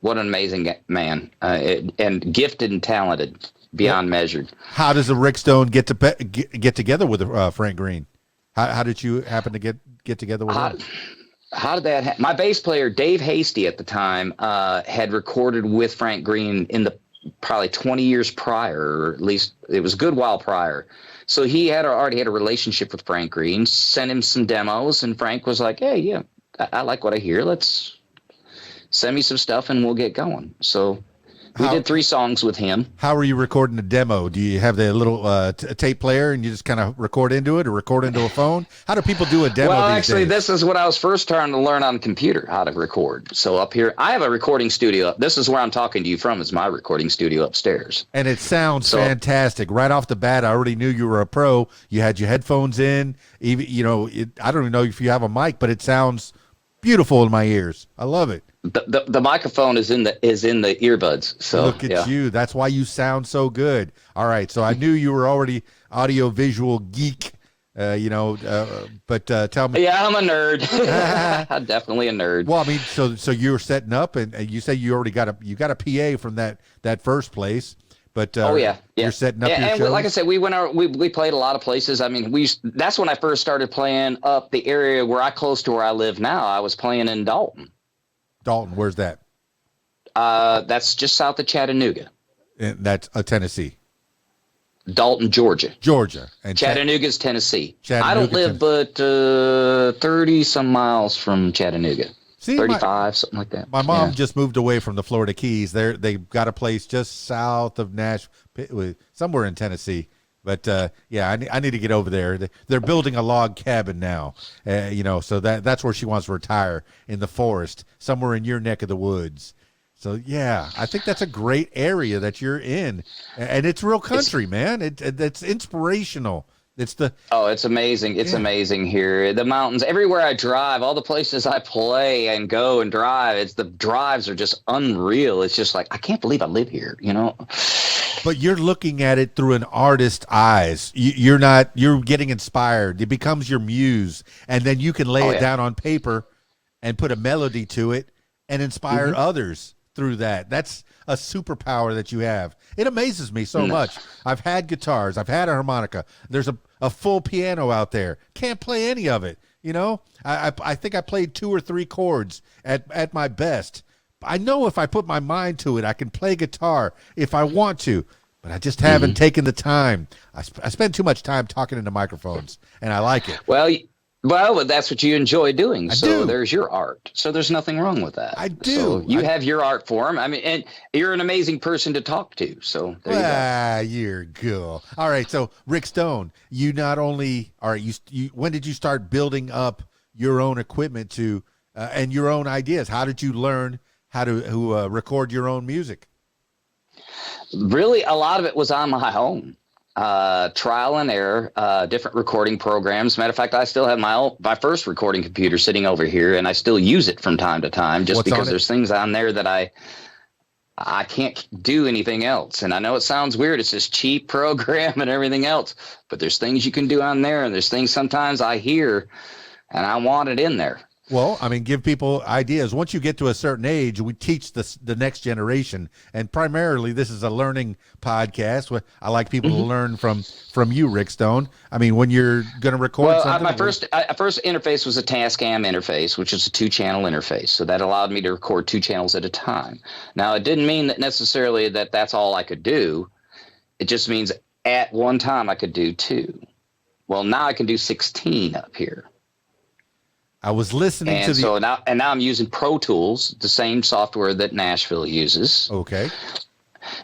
what an amazing man, and gifted and talented beyond measured. How does a Rick Stone get together with Frank Green? How did you happen to get together with him? How did that happen? My bass player, Dave Hasty, at the time, had recorded with Frank Green in the probably 20 years prior, or at least it was a good while prior. So he had already had a relationship with Frank Green, sent him some demos, and Frank was like, hey, yeah, I like what I hear. Let's send me some stuff and we'll get going. So we did 3 songs with him. How are you recording the demo? Do you have the little tape player and you just kind of record into it, or record into a phone? How do people do a demo Well, these actually, days? this is what I was first trying to learn on the computer, how to record. So up here, I have a recording studio. This is where I'm talking to you from, is my recording studio upstairs. And it sounds fantastic. Right off the bat, I already knew you were a pro. You had your headphones in. Even, I don't even know if you have a mic, but it sounds beautiful in my ears. I love it. The microphone is in the earbuds. So look at you. That's why you sound so good. All right. So I knew you were already audio visual geek, but tell me. Yeah, I'm a nerd. I'm definitely a nerd. Well, I mean, so you were setting up, and you say you already got a PA from that first place. But you're setting up your shows? Like I said, we played a lot of places. I mean, that's when I first started playing up the area close to where I live now. I was playing in Dalton. Dalton, where's that? That's just south of Chattanooga. And that's Tennessee. Dalton, Georgia. And Chattanooga's Tennessee. I don't live but 30 some miles from Chattanooga. 35, something like that. My mom just moved away from the Florida Keys. They've got a place just south of Nashville, somewhere in Tennessee. But yeah, I need to get over there. They're building a log cabin now, so that's where she wants to retire, in the forest, somewhere in your neck of the woods. So yeah, I think that's a great area that you're in, and it's real country, man. It's inspirational. It's amazing. It's amazing here. The mountains, everywhere I drive, all the places I play and go and drive, the drives are just unreal. It's just like, I can't believe I live here, But you're looking at it through an artist's eyes. You're getting inspired. It becomes your muse, and then you can lay it down on paper and put a melody to it and inspire others through that. That's a superpower that you have. It amazes me so much. I've had guitars. I've had a harmonica. There's a full piano out there. Can't play any of it. I think I played 2 or 3 chords at my best. I know if I put my mind to it, I can play guitar if I want to, but I just haven't taken the time. I spend too much time talking into microphones, and I like it. Well, that's what you enjoy doing. I so do. There's your art. So there's nothing wrong with that. I do. So you have your art form. I mean, and you're an amazing person to talk to. So there you go. You're cool. All right. So Rick Stone, you not only when did you start building up your own equipment and your own ideas? How did you learn how to record your own music? Really, a lot of it was on my own. Trial and error, different recording programs. Matter of fact, I still have my first recording computer sitting over here, and I still use it from time to time, just because there's things on there that I can't do anything else. And I know it sounds weird. It's this cheap program and everything else, but there's things you can do on there, and there's things sometimes I hear and I want it in there. Well, I mean, give people ideas. Once you get to a certain age, we teach the next generation, and primarily this is a learning podcast. I like people to learn from you, Rick Stone. I mean, when you're going to record something. My first interface was a Tascam interface, which is a 2-channel interface. So that allowed me to record 2 channels at a time. Now, it didn't mean that necessarily that's all I could do. It just means at one time I could do 2. Well, now I can do 16 up here. I was listening to so now I'm using Pro Tools, the same software that Nashville uses. Okay.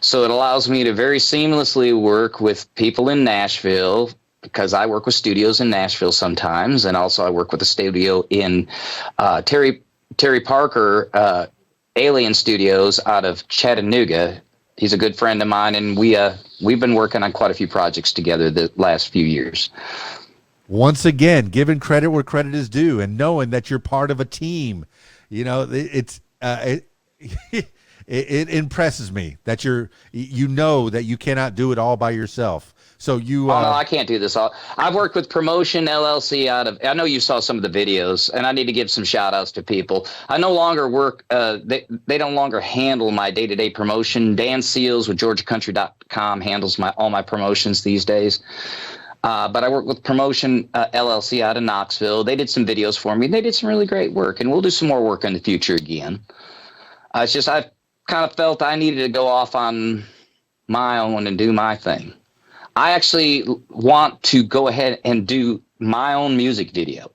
So it allows me to very seamlessly work with people in Nashville, because I work with studios in Nashville sometimes, and also I work with a studio in Terry Parker Alien Studios out of Chattanooga. He's a good friend of mine, and we've been working on quite a few projects together the last few years. Once again, giving credit where credit is due, and knowing that you're part of a team. It impresses me that that you cannot do it all by yourself. So you. No, I can't do this all. I've worked with Promotion LLC I know you saw some of the videos, and I need to give some shout outs to people. I no longer work. They no longer handle my day-to-day promotion. Dan Seals with GeorgiaCountry.com handles all my promotions these days. But I work with Promotion LLC out of Knoxville. They did some videos for me. They did some really great work, and we'll do some more work in the future again. It's just I kind of felt I needed to go off on my own and do my thing. I actually want to go ahead and do my own music video.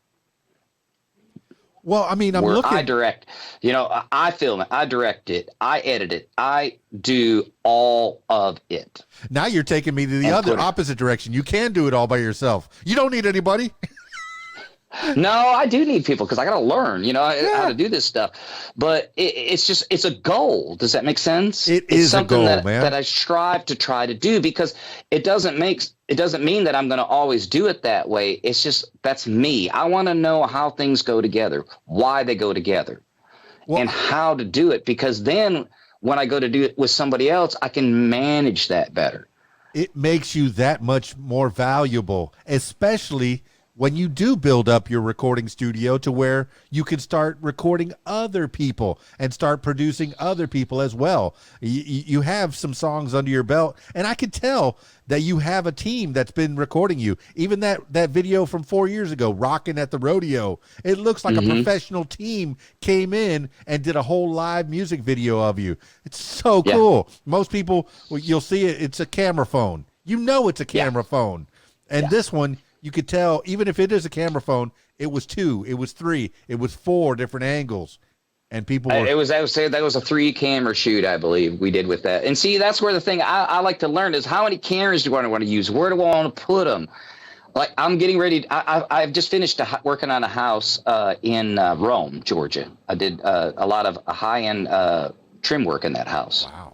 Well, I mean, I'm looking. I direct, I film it, I direct it, I edit it, I do all of it. Now you're taking me to the opposite direction. You can do it all by yourself. You don't need anybody. No, I do need people, because I got to learn, how to do this stuff. But it's a goal. Does that make sense? It's something a goal, man. That I strive to try to do, because it doesn't mean that I'm going to always do it that way. It's just, that's me. I want to know how things go together, why they go together, and how to do it, because then when I go to do it with somebody else, I can manage that better. It makes you that much more valuable, especially when you do build up your recording studio to where you can start recording other people and start producing other people as well. You have some songs under your belt, and I can tell that you have a team that's been recording you. Even that video from 4 years ago, Rockin' at the Rodeo, it looks like a professional team came in and did a whole live music video of you. It's so cool. Most people, you'll see it, it's a camera phone. It's a camera phone. And this one, you could tell, even if it is a camera phone, it was 2, it was 3, it was 4 different angles. and people were. It was I would say that was a 3-camera shoot, I believe we did with that. And see, that's where the thing I like to learn is how many cameras do I want to use? Where do I want to put them? Like I'm getting ready. I've just finished working on a house in Rome, Georgia. I did a lot of high-end trim work in that house. Wow.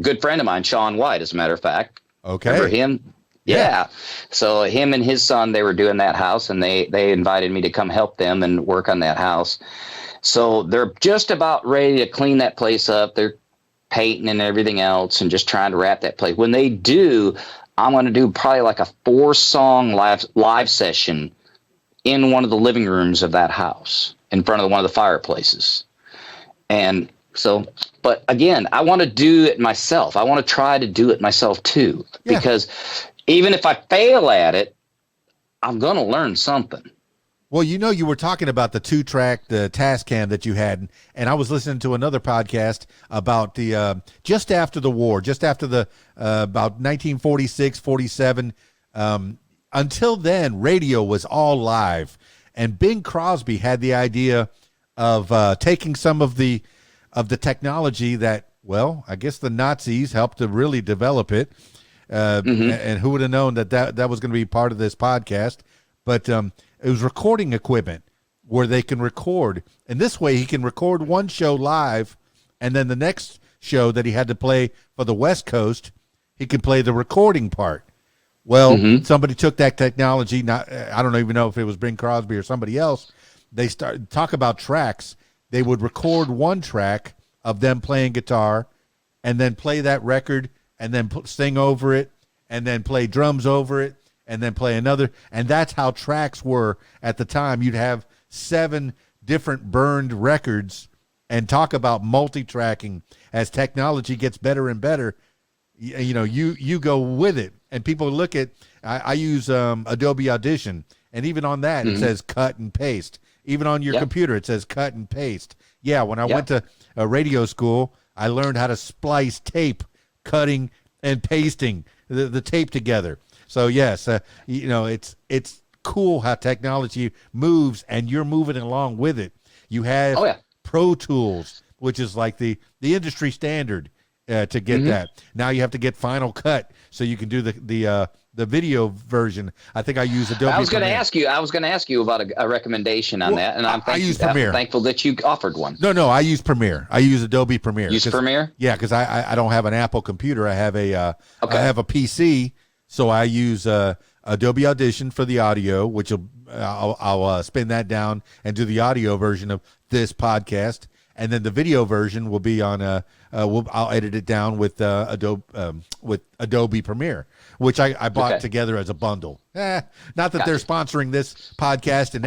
Good friend of mine, Sean White, as a matter of fact. Okay. Remember him? Yeah. So him and his son, they were doing that house, and they invited me to come help them and work on that house. So they're just about ready to clean that place up. They're painting and everything else and just trying to wrap that place. When they do, I'm going to do probably like a 4-song live session in one of the living rooms of that house in front of one of the fireplaces. And so, but again, I want to do it myself. I want to try to do it myself too, because even if I fail at it, I'm going to learn something. Well, you were talking about the 2-track, the Tascam that you had, and I was listening to another podcast about the just after the war, just after the about 1946, 47. Until then, radio was all live, and Bing Crosby had the idea of taking some of the technology that, well, I guess the Nazis helped to really develop it, and who would have known that was going to be part of this podcast, but it was recording equipment where they can record. And this way he can record one show live, and then the next show that he had to play for the West Coast, he could play the recording part. Well, somebody took that technology. I don't even know if it was Bing Crosby or somebody else. They started talk about tracks. They would record one track of them playing guitar and then play that record and then sing over it and then play drums over it and then play another. And that's how tracks were at the time. You'd have 7 different burned records, and talk about multi-tracking. As technology gets better and better, you go with it. And people look at, I use Adobe Audition, and even on that, it says cut and paste. Even on your computer, it says cut and paste. Yeah, when I went to a radio school, I learned how to splice tape, cutting and pasting the tape together. So yes, it's cool how technology moves, and you're moving along with it. You have Pro Tools, which is like the industry standard to get that. Now you have to get Final Cut so you can do the video version. I think I use Adobe. I was going to ask you about a recommendation on that, and I'm thankful that you offered one. No, I use Premiere. I use Adobe Premiere. Use Premiere? Yeah, because I don't have an Apple computer. I have a PC. So I use Adobe Audition for the audio, which I'll spin that down and do the audio version of this podcast, and then the video version will be on I'll edit it down with Adobe Premiere, which I bought together as a bundle. Not that they're sponsoring this podcast in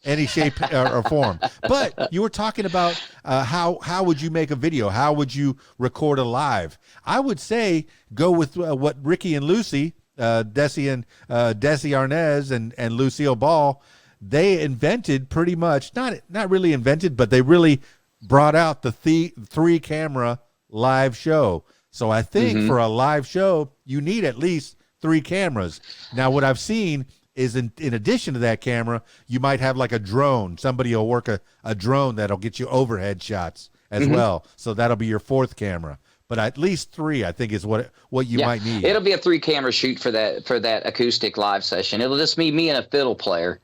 any shape or form, but you were talking about how would you make a video? How would you record a live? I would say go with what Ricky and Lucy. Desi Arnaz and Lucille Ball, they invented pretty much, not really invented, but they really brought out the 3-camera live show. So I think for a live show, you need at least 3 cameras. Now, what I've seen is in addition to that camera, you might have like a drone. Somebody will work a drone that'll get you overhead shots as well. So that'll be your 4th camera. But at least 3, I think, is what you might need. It'll be a 3-camera shoot for that acoustic live session. It'll just be me and a fiddle player.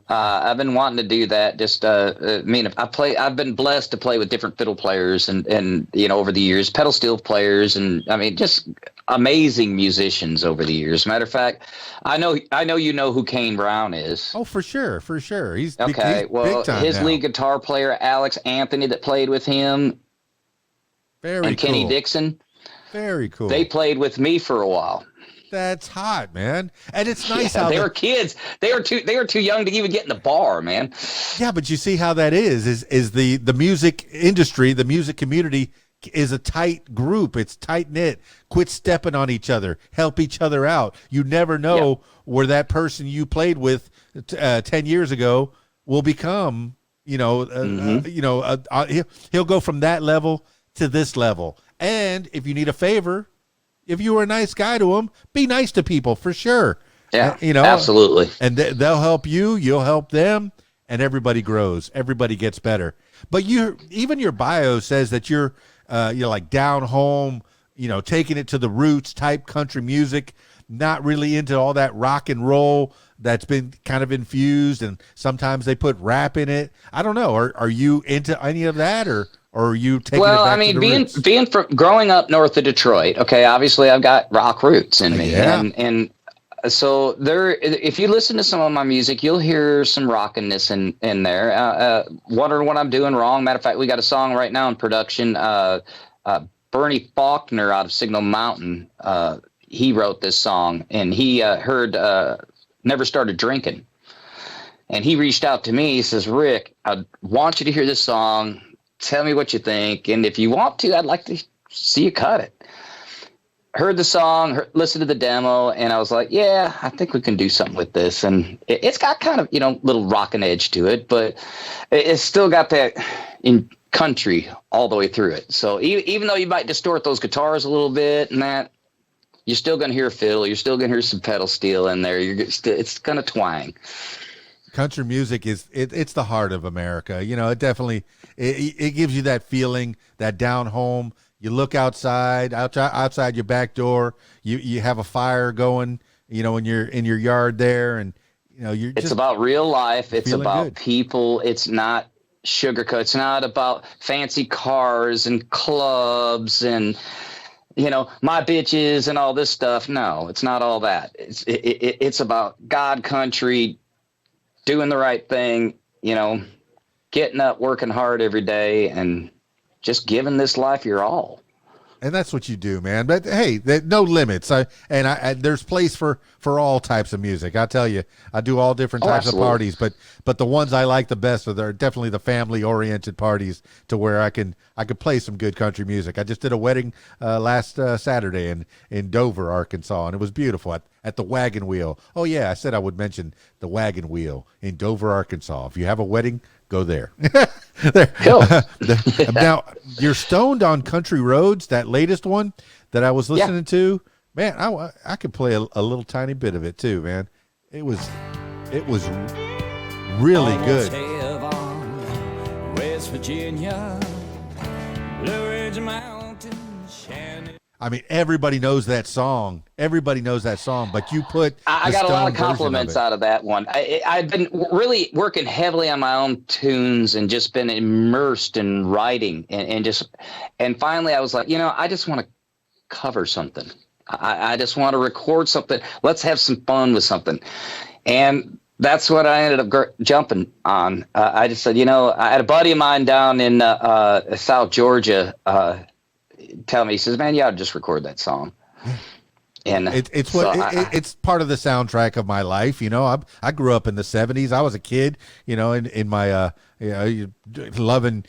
I've been wanting to do that. Just I've been blessed to play with different fiddle players and over the years, pedal steel players, and I mean just amazing musicians over the years. Matter of fact, I know you know who Kane Brown is. Oh, for sure. He's okay. Big time his now. lead guitar player Alex Anthony that played with him. And Kenny Dixon. Very cool. They played with me for a while. That's hot, man. And it's nice how they were kids. They were too young to even get in the bar, man. Yeah, but you see how that is the music industry, the music community is a tight group. It's tight knit. Quit stepping on each other. Help each other out. You never know where that person you played with 10 years ago will become. He'll go from that level to this level. And if you need a favor, if you were a nice guy to them, be nice to people for sure. Yeah, absolutely. And they'll help you, you'll help them. and everybody grows, everybody gets better. But even your bio says that you're like down home, taking it to the roots type country music, not really into all that rock and roll that's been kind of infused, and sometimes they put rap in it. I don't know. Are you into any of that, or are you taking it back to the roots? being from growing up north of Detroit, okay, obviously I've got rock roots in me, and so there, if you listen to some of my music, you'll hear some rockiness in there. Wondering what I'm doing wrong. Matter of fact, we got a song right now in production. Bernie Faulkner out of Signal Mountain, he wrote this song, and he heard Never Started Drinking. And he reached out to me. He says, Rick, I want you to hear this song. Tell me what you think. And if you want to, I'd like to see you cut it. Heard the song, listened to the demo, and I was like, yeah, I think we can do something with this. And it's got kind of, little rockin' edge to it, but it's still got that in country all the way through it. So even though you might distort those guitars a little bit and that, you're still going to hear a fiddle. You're still going to hear some pedal steel in there. It's going to twang. Country music it's the heart of America. It definitely, it gives you that feeling, that down home. You look outside your back door, you have a fire going, when you're in your yard there, and it's about real life. It's about good. People. It's not sugarcoat. It's not about fancy cars and clubs and my bitches and all this stuff. No, it's not all that. It's about God, country, doing the right thing, getting up, working hard every day, and just giving this life your all. And that's what you do, man. But hey, no limits. There's place for all types of music. I tell you, I do all different types of parties, but the ones I like the best are definitely the family oriented parties, to where I can play some good country music. I just did a wedding last Saturday in Dover, Arkansas, and it was beautiful at the Wagon Wheel. Oh yeah, I said I would mention the Wagon Wheel in Dover, Arkansas. If you have a wedding, go there. There. Cool. Now, you're Stoned on Country Roads, that latest one that I was listening to. Man, I could play a little tiny bit of it too, man. It was really good. West Virginia, Blue Ridge Mountain, I mean, everybody knows that song. But you put I got a lot of compliments out of that one. I've been really working heavily on my own tunes and just been immersed in writing and finally I was like, I just want to cover something. I just want to record something. Let's have some fun with something. And that's what I ended up jumping on. I just said, I had a buddy of mine down in South Georgia tell me, he says, man, you ought to just record that song. And it's part of the soundtrack of my life. I grew up in the 70s. I was a kid, in my loving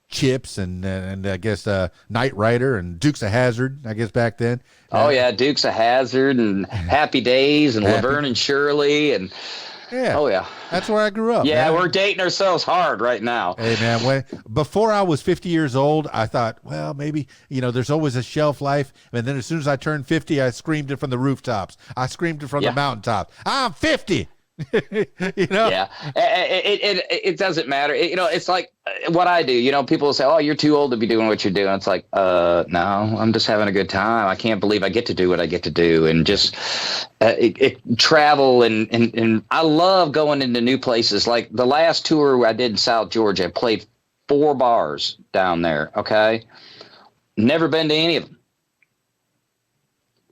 Chips and I guess Knight Rider and Dukes of Hazzard, I guess back then. Oh yeah, Dukes of Hazzard and Happy Days and Laverne and Shirley and yeah. Oh yeah, that's where I grew up. Yeah, man. We're dating ourselves hard right now. Hey man, before I was 50 years old, I thought, well, maybe there's always a shelf life. And then as soon as I turned 50, I screamed it from the rooftops. I screamed it from the mountaintops. I'm 50. Yeah, it doesn't matter. It's like what I do. People will say, oh, you're too old to be doing what you're doing. It's like, no, I'm just having a good time. I can't believe I get to do what I get to do, and just travel and I love going into new places. Like the last tour I did in South Georgia, I played 4 bars down there. Okay, never been to any of them.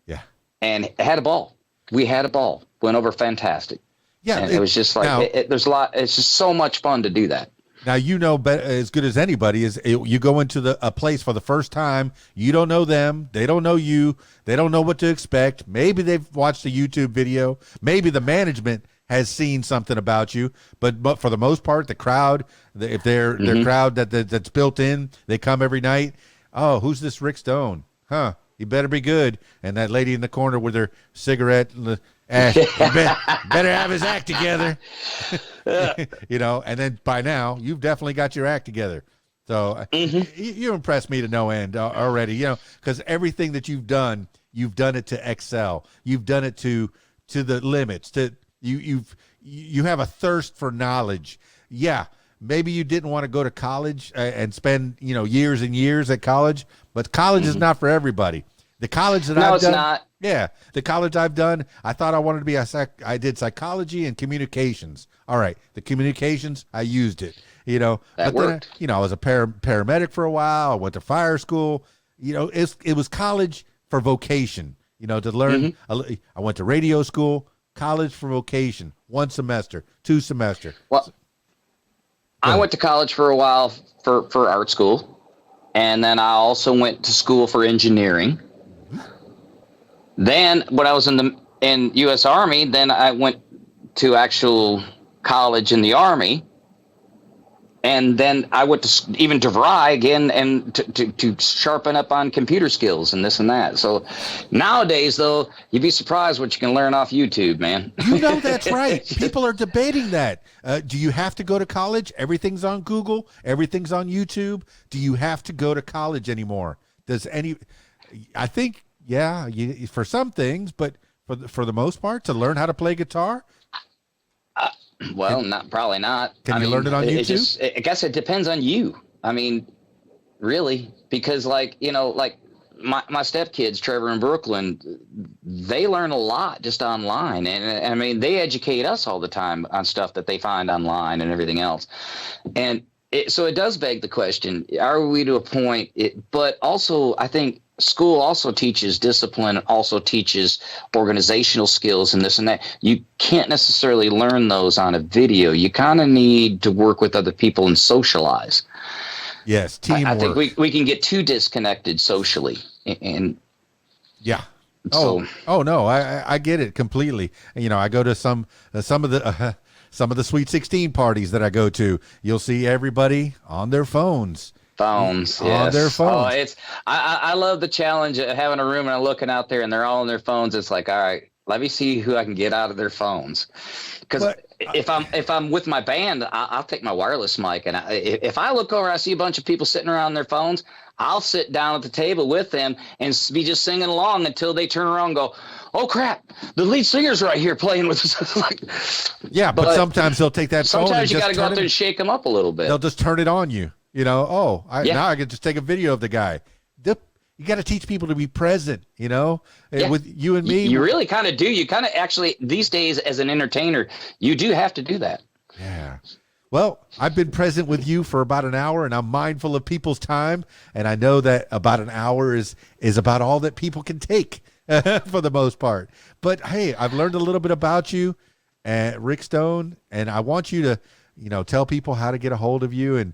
Yeah, and had a ball. We had a ball. Went over fantastic. Yeah, and it was just like there's a lot. It's just so much fun to do that. Now as good as anybody is. You go into a place for the first time. You don't know them. They don't know you. They don't know what to expect. Maybe they've watched a YouTube video. Maybe the management has seen something about you. But for the most part, the crowd, if their crowd that's built in, they come every night. Oh, who's this Rick Stone? Huh? He better be good. And that lady in the corner with her cigarette. Better have his act together. And then by now you've definitely got your act together. So you impressed me to no end already, because everything that you've done it to excel. You've done it to the limits. You've you have a thirst for knowledge. Yeah, maybe you didn't want to go to college and spend, years and years at college, but college is not for everybody. The college that I've done, not. yeah, the college I've done, I thought I wanted to be I did psychology and communications. All right, the communications, I used it, That but worked. then, I was a paramedic for a while. I went to fire school. It was college for vocation, to learn. I went to radio school, college for vocation, 1 semester, 2 semester. Well, I went to college for a while for art school, and then I also went to school for engineering. Then when I was in U.S. Army, then I went to actual college in the Army, and then I went to even DeVry again and to sharpen up on computer skills and this and that. So nowadays, though, you'd be surprised what you can learn off YouTube, man. That's right. People are debating that. Do you have to go to college? Everything's on Google. Everything's on YouTube. Do you have to go to college anymore? I think, yeah, for some things, but for the most part, to learn how to play guitar. Well, probably not. Can you learn it on YouTube? I guess it depends on you. I mean, really, because like my stepkids, Trevor and Brooklyn, they learn a lot just online, and I mean they educate us all the time on stuff that they find online and everything else, and so it does beg the question: are we to a point? But also, I think school also teaches discipline, also teaches organizational skills and this and that. You can't necessarily learn those on a video. You kind of need to work with other people and socialize. Yes, teamwork. I think we can get too disconnected socially. And yeah. So, no, I get it completely. I go to some of the Sweet 16 parties that I go to. You'll see everybody on their phones. Yes. On their phones. I love the challenge of having a room and I'm looking out there and they're all on their phones. It's like, all right, let me see who I can get out of their phones. Because if I'm with my band, I'll take my wireless mic, and if I look over, I see a bunch of people sitting around their phones. I'll sit down at the table with them and be just singing along until they turn around and go, "Oh crap, the lead singer's right here playing with us." Yeah, but sometimes they'll take that phone. Sometimes you got to go out there and shake them up a little bit. They'll just turn it on you. Now I can just take a video of the guy. You got to teach people to be present, with you and me. You really kind of do. You kind of actually, these days as an entertainer, you do have to do that. Yeah. Well, I've been present with you for about an hour, and I'm mindful of people's time. And I know that about an hour is about all that people can take for the most part. But hey, I've learned a little bit about you, Rick Stone, and I want you to, tell people how to get a hold of you and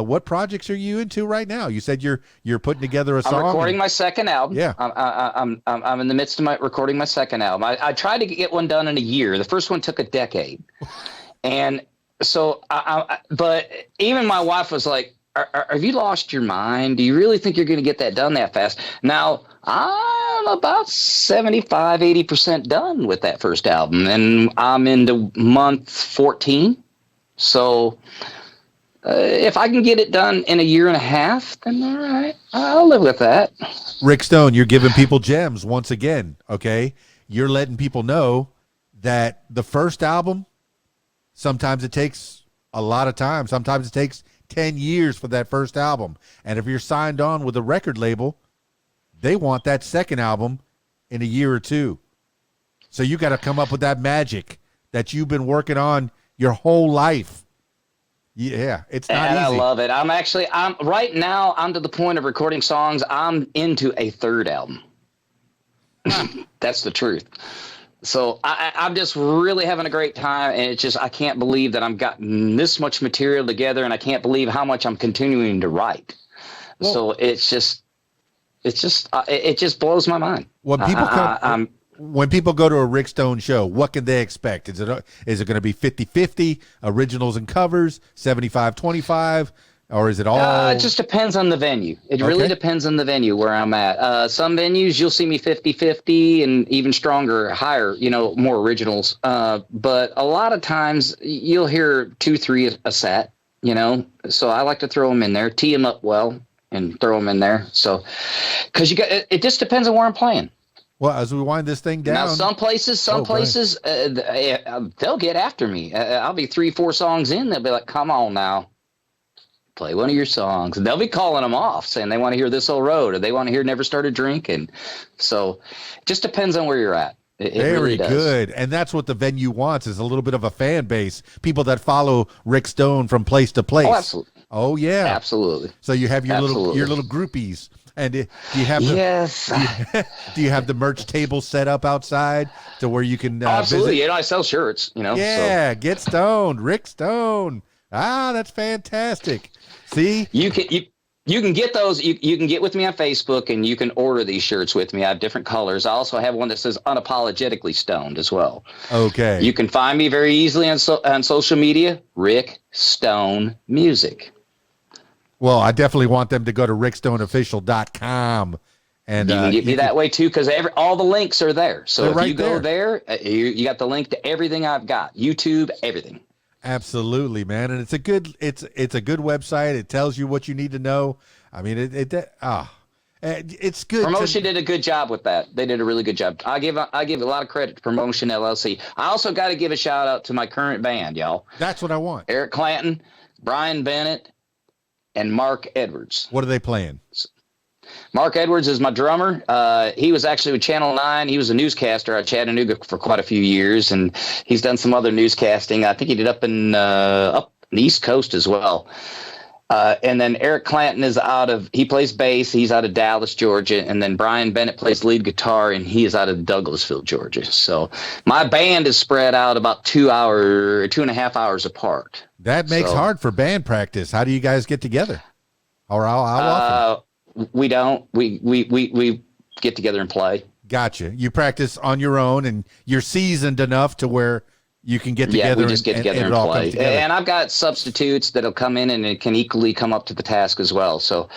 what projects are you into right now? You said you're putting together a song. I'm recording my second album. Yeah, I'm in the midst of recording my second album. I tried to get one done in a year. The first one took a decade, and so but even my wife was like, "Have you lost your mind? Do you really think you're going to get that done that fast?" Now I'm about 75-80% done with that first album, and I'm into month 14. So. If I can get it done in a year and a half, then all right, I'll live with that. Rick Stone, you're giving people gems once again, okay? You're letting people know that the first album, sometimes it takes a lot of time. Sometimes it takes 10 years for that first album. And if you're signed on with a record label, they want that second album in a year or two. So you got to come up with that magic that you've been working on your whole life. Yeah, it's not easy. I love it. I'm right now, I'm to the point of recording songs. I'm into a third album. That's the truth. So I'm just really having a great time. And it's just, I can't believe that I've gotten this much material together, and I can't believe how much I'm continuing to write. Well, so it just blows my mind. When people go to a Rick Stone show, what can they expect? Is it going to be 50-50, originals and covers, 75-25, or is it all? It just depends on the venue. It really depends on the venue where I'm at. Some venues you'll see me 50-50 and even stronger, higher, more originals. But a lot of times you'll hear 2-3 a set, So I like to throw them in there, tee them up well, and throw them in there. So, because it just depends on where I'm playing. Well, as we wind this thing down. Now, some places, they'll get after me. I'll be 3-4 songs in. They'll be like, come on now, play one of your songs. And they'll be calling them off, saying they want to hear This Old Road, or they want to hear Never Started Drinking. So it just depends on where you're at. It Very really does. good. And that's what the venue wants, is a little bit of a fan base, people that follow Rick Stone from place to place. Oh, absolutely. Oh, yeah. Absolutely. So you have your Absolutely. little groupies. And do you have the, Yes. do you have the merch table set up outside to where you can Absolutely. visit? You know, I sell shirts, you know. Yeah, get stoned, Rick Stone. Ah, that's fantastic. See? You can get those. You can get with me on Facebook, and you can order these shirts with me. I have different colors. I also have one that says Unapologetically Stoned as well. Okay. You can find me very easily on social media, Rick Stone Music. Well, I definitely want them to go to rickstoneofficial.com. And You can get me that way too, because all the links are there. So They're if right you go there, you got the link to everything I've got, YouTube, everything. Absolutely, man. And it's a good website. It tells you what you need to know. I mean, it's good. Promotion did a good job with that. They did a really good job. I give a lot of credit to Promotion LLC. I also got to give a shout out to my current band, y'all. That's what I want. Eric Clanton, Brian Bennett, and Mark Edwards. What are they playing? Mark Edwards is my drummer. He was actually with Channel 9. He was a newscaster at Chattanooga for quite a few years, and he's done some other newscasting. I think he did up in the East Coast as well. And then Eric Clanton he plays bass. He's out of Dallas, Georgia. And then Brian Bennett plays lead guitar, and he is out of Douglasville, Georgia. So my band is spread out about 2.5 hours apart. That makes hard for band practice. How do you guys get together? Or how often? We don't. We get together and play. Gotcha. You practice on your own, and you're seasoned enough to where you can get together. Yeah, we just get together and play. And I've got substitutes that'll come in and it can equally come up to the task as well. So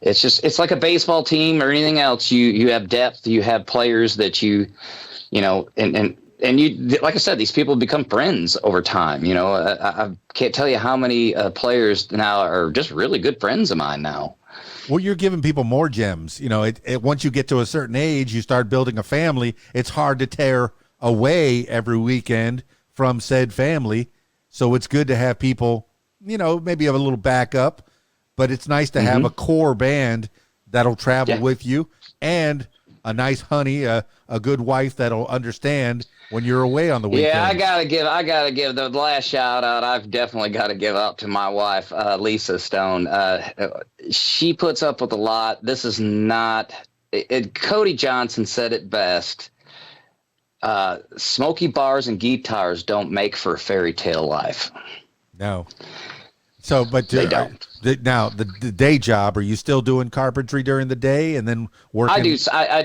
it's like a baseball team or anything else. You have depth. You have players that you know, and you, like I said, these people become friends over time. You know, I can't tell you how many players now are just really good friends of mine now. Well, you're giving people more gems. You know, once you get to a certain age, you start building a family. It's hard to tear away every weekend from said family. So it's good to have people, you know, maybe have a little backup, but it's nice to have a core band that'll travel with you, and a nice honey, a good wife that'll understand when you're away on the weekend. Yeah, I gotta give the last shout out. I've definitely got to give up to my wife, Lisa Stone. She puts up with a lot. This is not. Cody Johnson said it best. Smoky bars and guitars don't make for a fairy tale life. No. So, but they don't. Now, the day job, are you still doing carpentry during the day and then working? I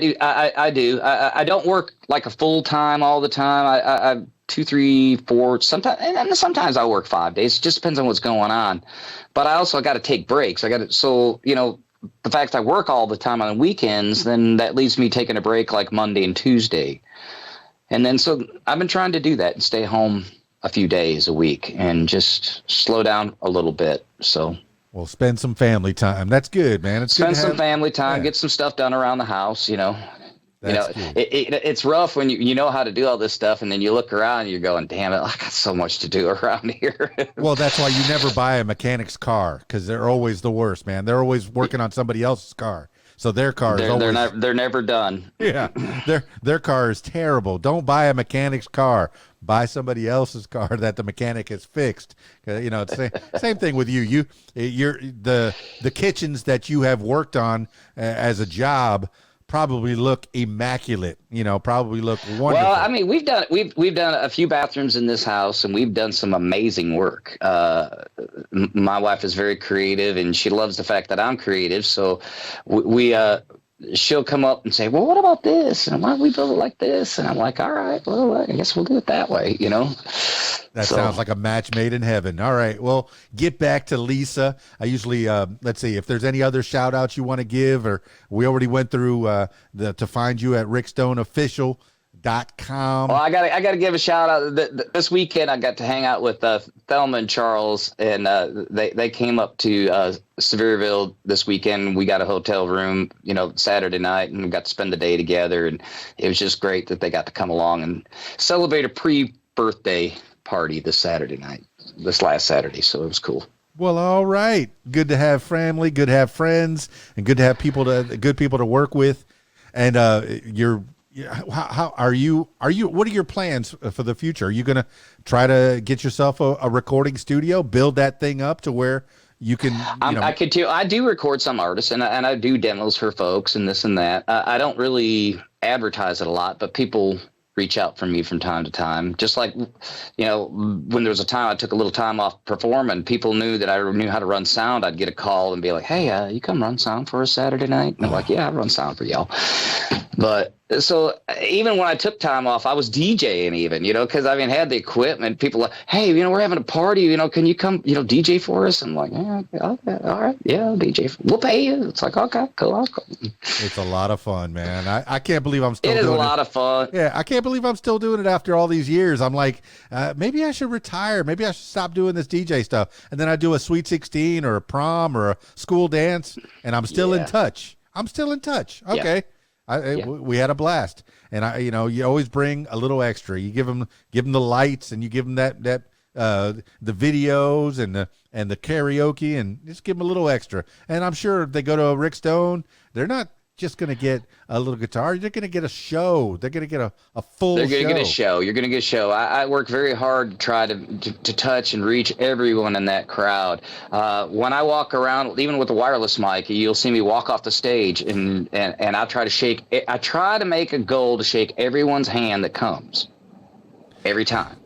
do. I don't work like a full time all the time. I 2, 3, 4, sometimes, and sometimes I work 5 days. It just depends on what's going on. But I also got to take breaks. So, you know, the fact I work all the time on the weekends, then that leaves me taking a break like Monday and Tuesday. And then, so I've been trying to do that and stay home a few days a week and just slow down a little bit. So, well, spend some family time. That's good, man. It's spend good to some have, family time, get some stuff done around the house. You know, it's rough when you know how to do all this stuff, and then you look around and you're going, "Damn it, I got so much to do around here." Well, that's why you never buy a mechanic's car, because they're always the worst, man. They're always working on somebody else's car. So their car is always... They're never done. Yeah, their car is terrible. Don't buy a mechanic's car. Buy somebody else's car that the mechanic has fixed. You know, it's the same thing with you. You're the kitchens that you have worked on as a job probably look immaculate. You know, probably look wonderful. Well, I mean, we've done a few bathrooms in this house, and we've done some amazing work. My wife is very creative, and she loves the fact that I'm creative. So she'll come up and say, "Well, what about this? And why don't we build it like this?" And I'm like, "All right, well, I guess we'll do it that way." You know. That sounds like a match made in heaven. All right. Well, get back to Lisa. I usually, let's see, if there's any other shout outs you want to give, or we already went through to find you at Rick Stone Official. Well, I gotta give a shout out. This weekend, I got to hang out with Thelma and Charles, and they came up to Sevierville this weekend. We got a hotel room, Saturday night, and we got to spend the day together. And it was just great that they got to come along and celebrate a pre-birthday party this last Saturday. So it was cool. Well, all right. Good to have family, good to have friends, and good to have good people to work with. And how are you? What are your plans for the future? Are you going to try to get yourself a recording studio, build that thing up to where you can? I do record some artists, and I do demos for folks and this and that. I don't really advertise it a lot, but people reach out for me from time to time. Just like, when there was a time I took a little time off performing, people knew that I knew how to run sound. I'd get a call and be like, "Hey, you come run sound for us Saturday night?" And I'm like, "Yeah, I run sound for y'all." But so even when I took time off, I was DJing even, because I had the equipment. People like, "Hey, we're having a party, can you come, DJ for us?" I'm like, "Yeah, okay, all right, yeah, I'll DJ. We'll pay you." It's like, "Okay, cool." It's a lot of fun, man. I can't believe I'm still doing it. It is a lot of fun. Yeah, I can't believe I'm still doing it after all these years. I'm like, maybe I should retire. Maybe I should stop doing this DJ stuff. And then I do a Sweet 16 or a prom or a school dance, and I'm still in touch. Okay. Yeah. We had a blast, and you always bring a little extra. You give them the lights, and you give them the videos and the karaoke, and just give them a little extra. And I'm sure if they go to a Rick Stone, they're not just going to get a little guitar. They're going to get a show. They're going to get a full show. They're going to get a show. You're going to get a show. I work very hard to try to touch and reach everyone in that crowd. When I walk around, even with the wireless mic, you'll see me walk off the stage, and I try to make a goal to shake everyone's hand that comes every time.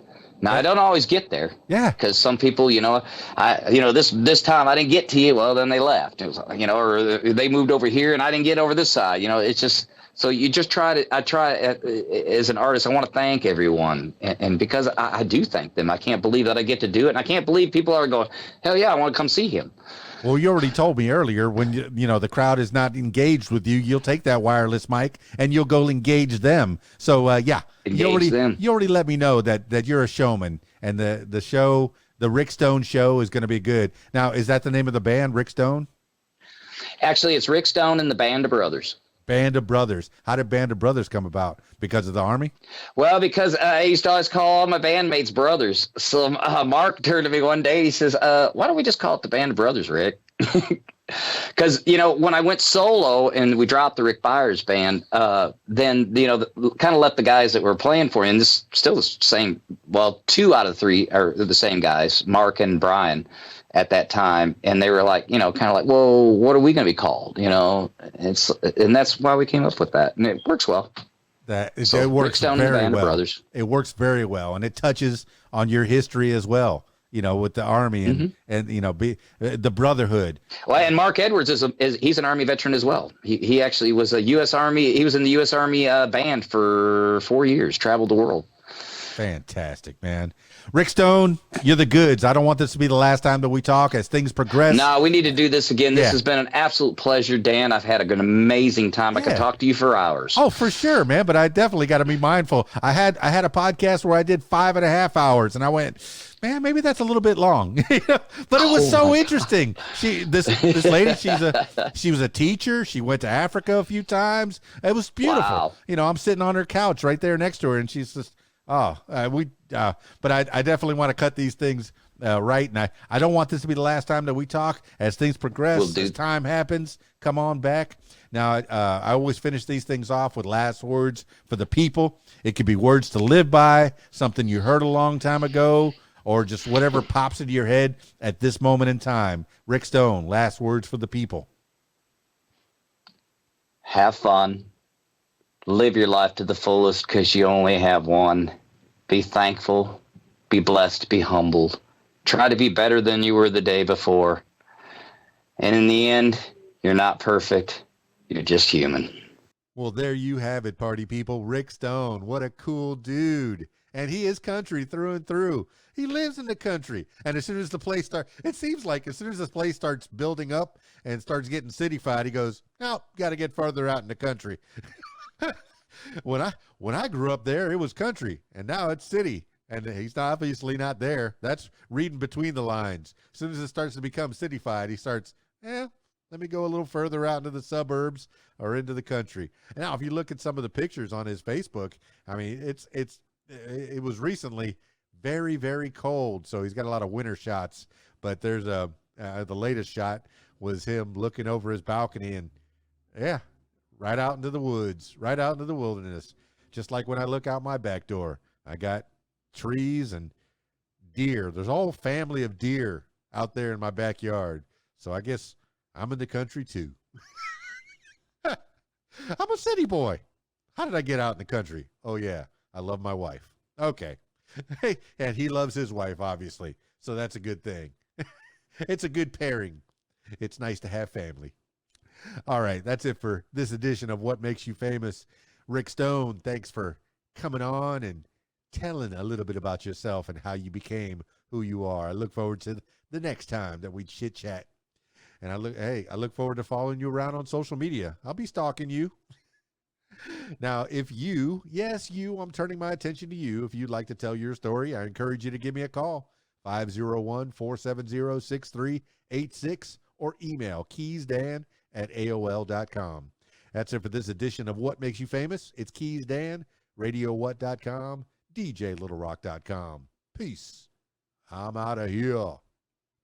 Now, I don't always get there. Yeah. Because some people, this time I didn't get to you. Well, then they left. It was, or they moved over here and I didn't get over this side. It's just, so you just I try as an artist, I want to thank everyone. And because I do thank them, I can't believe that I get to do it. And I can't believe people are going, hell yeah, I want to come see him. Well, you already told me earlier when the crowd is not engaged with you, you'll take that wireless mic and you'll go engage them. So yeah, you already let me know that you're a showman, and the Rick Stone show is going to be good. Now, is that the name of the band, Rick Stone? Actually, it's Rick Stone and the Band of Brothers. Band of Brothers. How did Band of Brothers come about? Because of the Army? Well, because I used to always call all my bandmates brothers. So Mark turned to me one day. He says, "Why don't we just call it the Band of Brothers, Rick?" Because when I went solo and we dropped the Rick Byers band, then kind of let the guys that were playing for me, and this still the same. Well, 2 out of 3 are the same guys, Mark and Brian, at that time, and they were like, kind of like, well, what are we going to be called? And that's why we came up with that, and it works well. It works very well. Brothers. It works very well, and it touches on your history as well. With the Army and the brotherhood. Well, and Mark Edwards he's an Army veteran as well. He actually was a U.S. Army. He was in the U.S. Army band for 4 years. Traveled the world. Fantastic, man. Rick Stone, you're the goods. I don't want this to be the last time that we talk as things progress. No, we need to do this again. This has been an absolute pleasure, Dan. I've had an amazing time. I could talk to you for hours. Oh, for sure, man. But I definitely got to be mindful. I had a podcast where I did 5.5 hours, and I went, man, maybe that's a little bit long. But it was so interesting. This lady, she was a teacher. She went to Africa a few times. It was beautiful. Wow. I'm sitting on her couch right there next to her, and she's just, but I definitely want to cut these things right, and I don't want this to be the last time that we talk. As things progress, as time happens, come on back. Now, I always finish these things off with last words for the people. It could be words to live by, something you heard a long time ago, or just whatever pops into your head at this moment in time. Rick Stone, last words for the people. Have fun. Live your life to the fullest, because you only have one. Be thankful, be blessed, be humbled. Try to be better than you were the day before. And in the end, you're not perfect. You're just human. Well, there you have it, party people. Rick Stone, what a cool dude. And he is country through and through. He lives in the country. And as soon as the place starts, it seems like as soon as this place starts building up and starts getting cityfied, he goes, no, got to get farther out in the country. When I grew up there, it was country, and now it's city. And he's obviously not there. That's reading between the lines. As soon as it starts to become cityfied, he starts, let me go a little further out into the suburbs or into the country. And now, if you look at some of the pictures on his Facebook, I mean, it was recently very, very cold, so he's got a lot of winter shots. But there's the latest shot was him looking over his balcony and, right out into the woods, right out into the wilderness. Just like when I look out my back door, I got trees and deer. There's a whole family of deer out there in my backyard. So I guess I'm in the country too. I'm a city boy. How did I get out in the country? Oh yeah, I love my wife. Okay. Hey, and he loves his wife, obviously. So that's a good thing. It's a good pairing. It's nice to have family. All right, that's it for this edition of What Makes You Famous. Rick Stone, thanks for coming on and telling a little bit about yourself and how you became who you are. I look forward to the next time that we chit chat. And I look forward to following you around on social media. I'll be stalking you. Now, if you, yes, you, I'm turning my attention to you. If you'd like to tell your story, I encourage you to give me a call, 501-470-6386, or email keysdan@aol.com. That's it for this edition of What Makes You Famous. It's Keys Dan, RadioWhat.com, DJLittleRock.com. Peace. I'm out of here.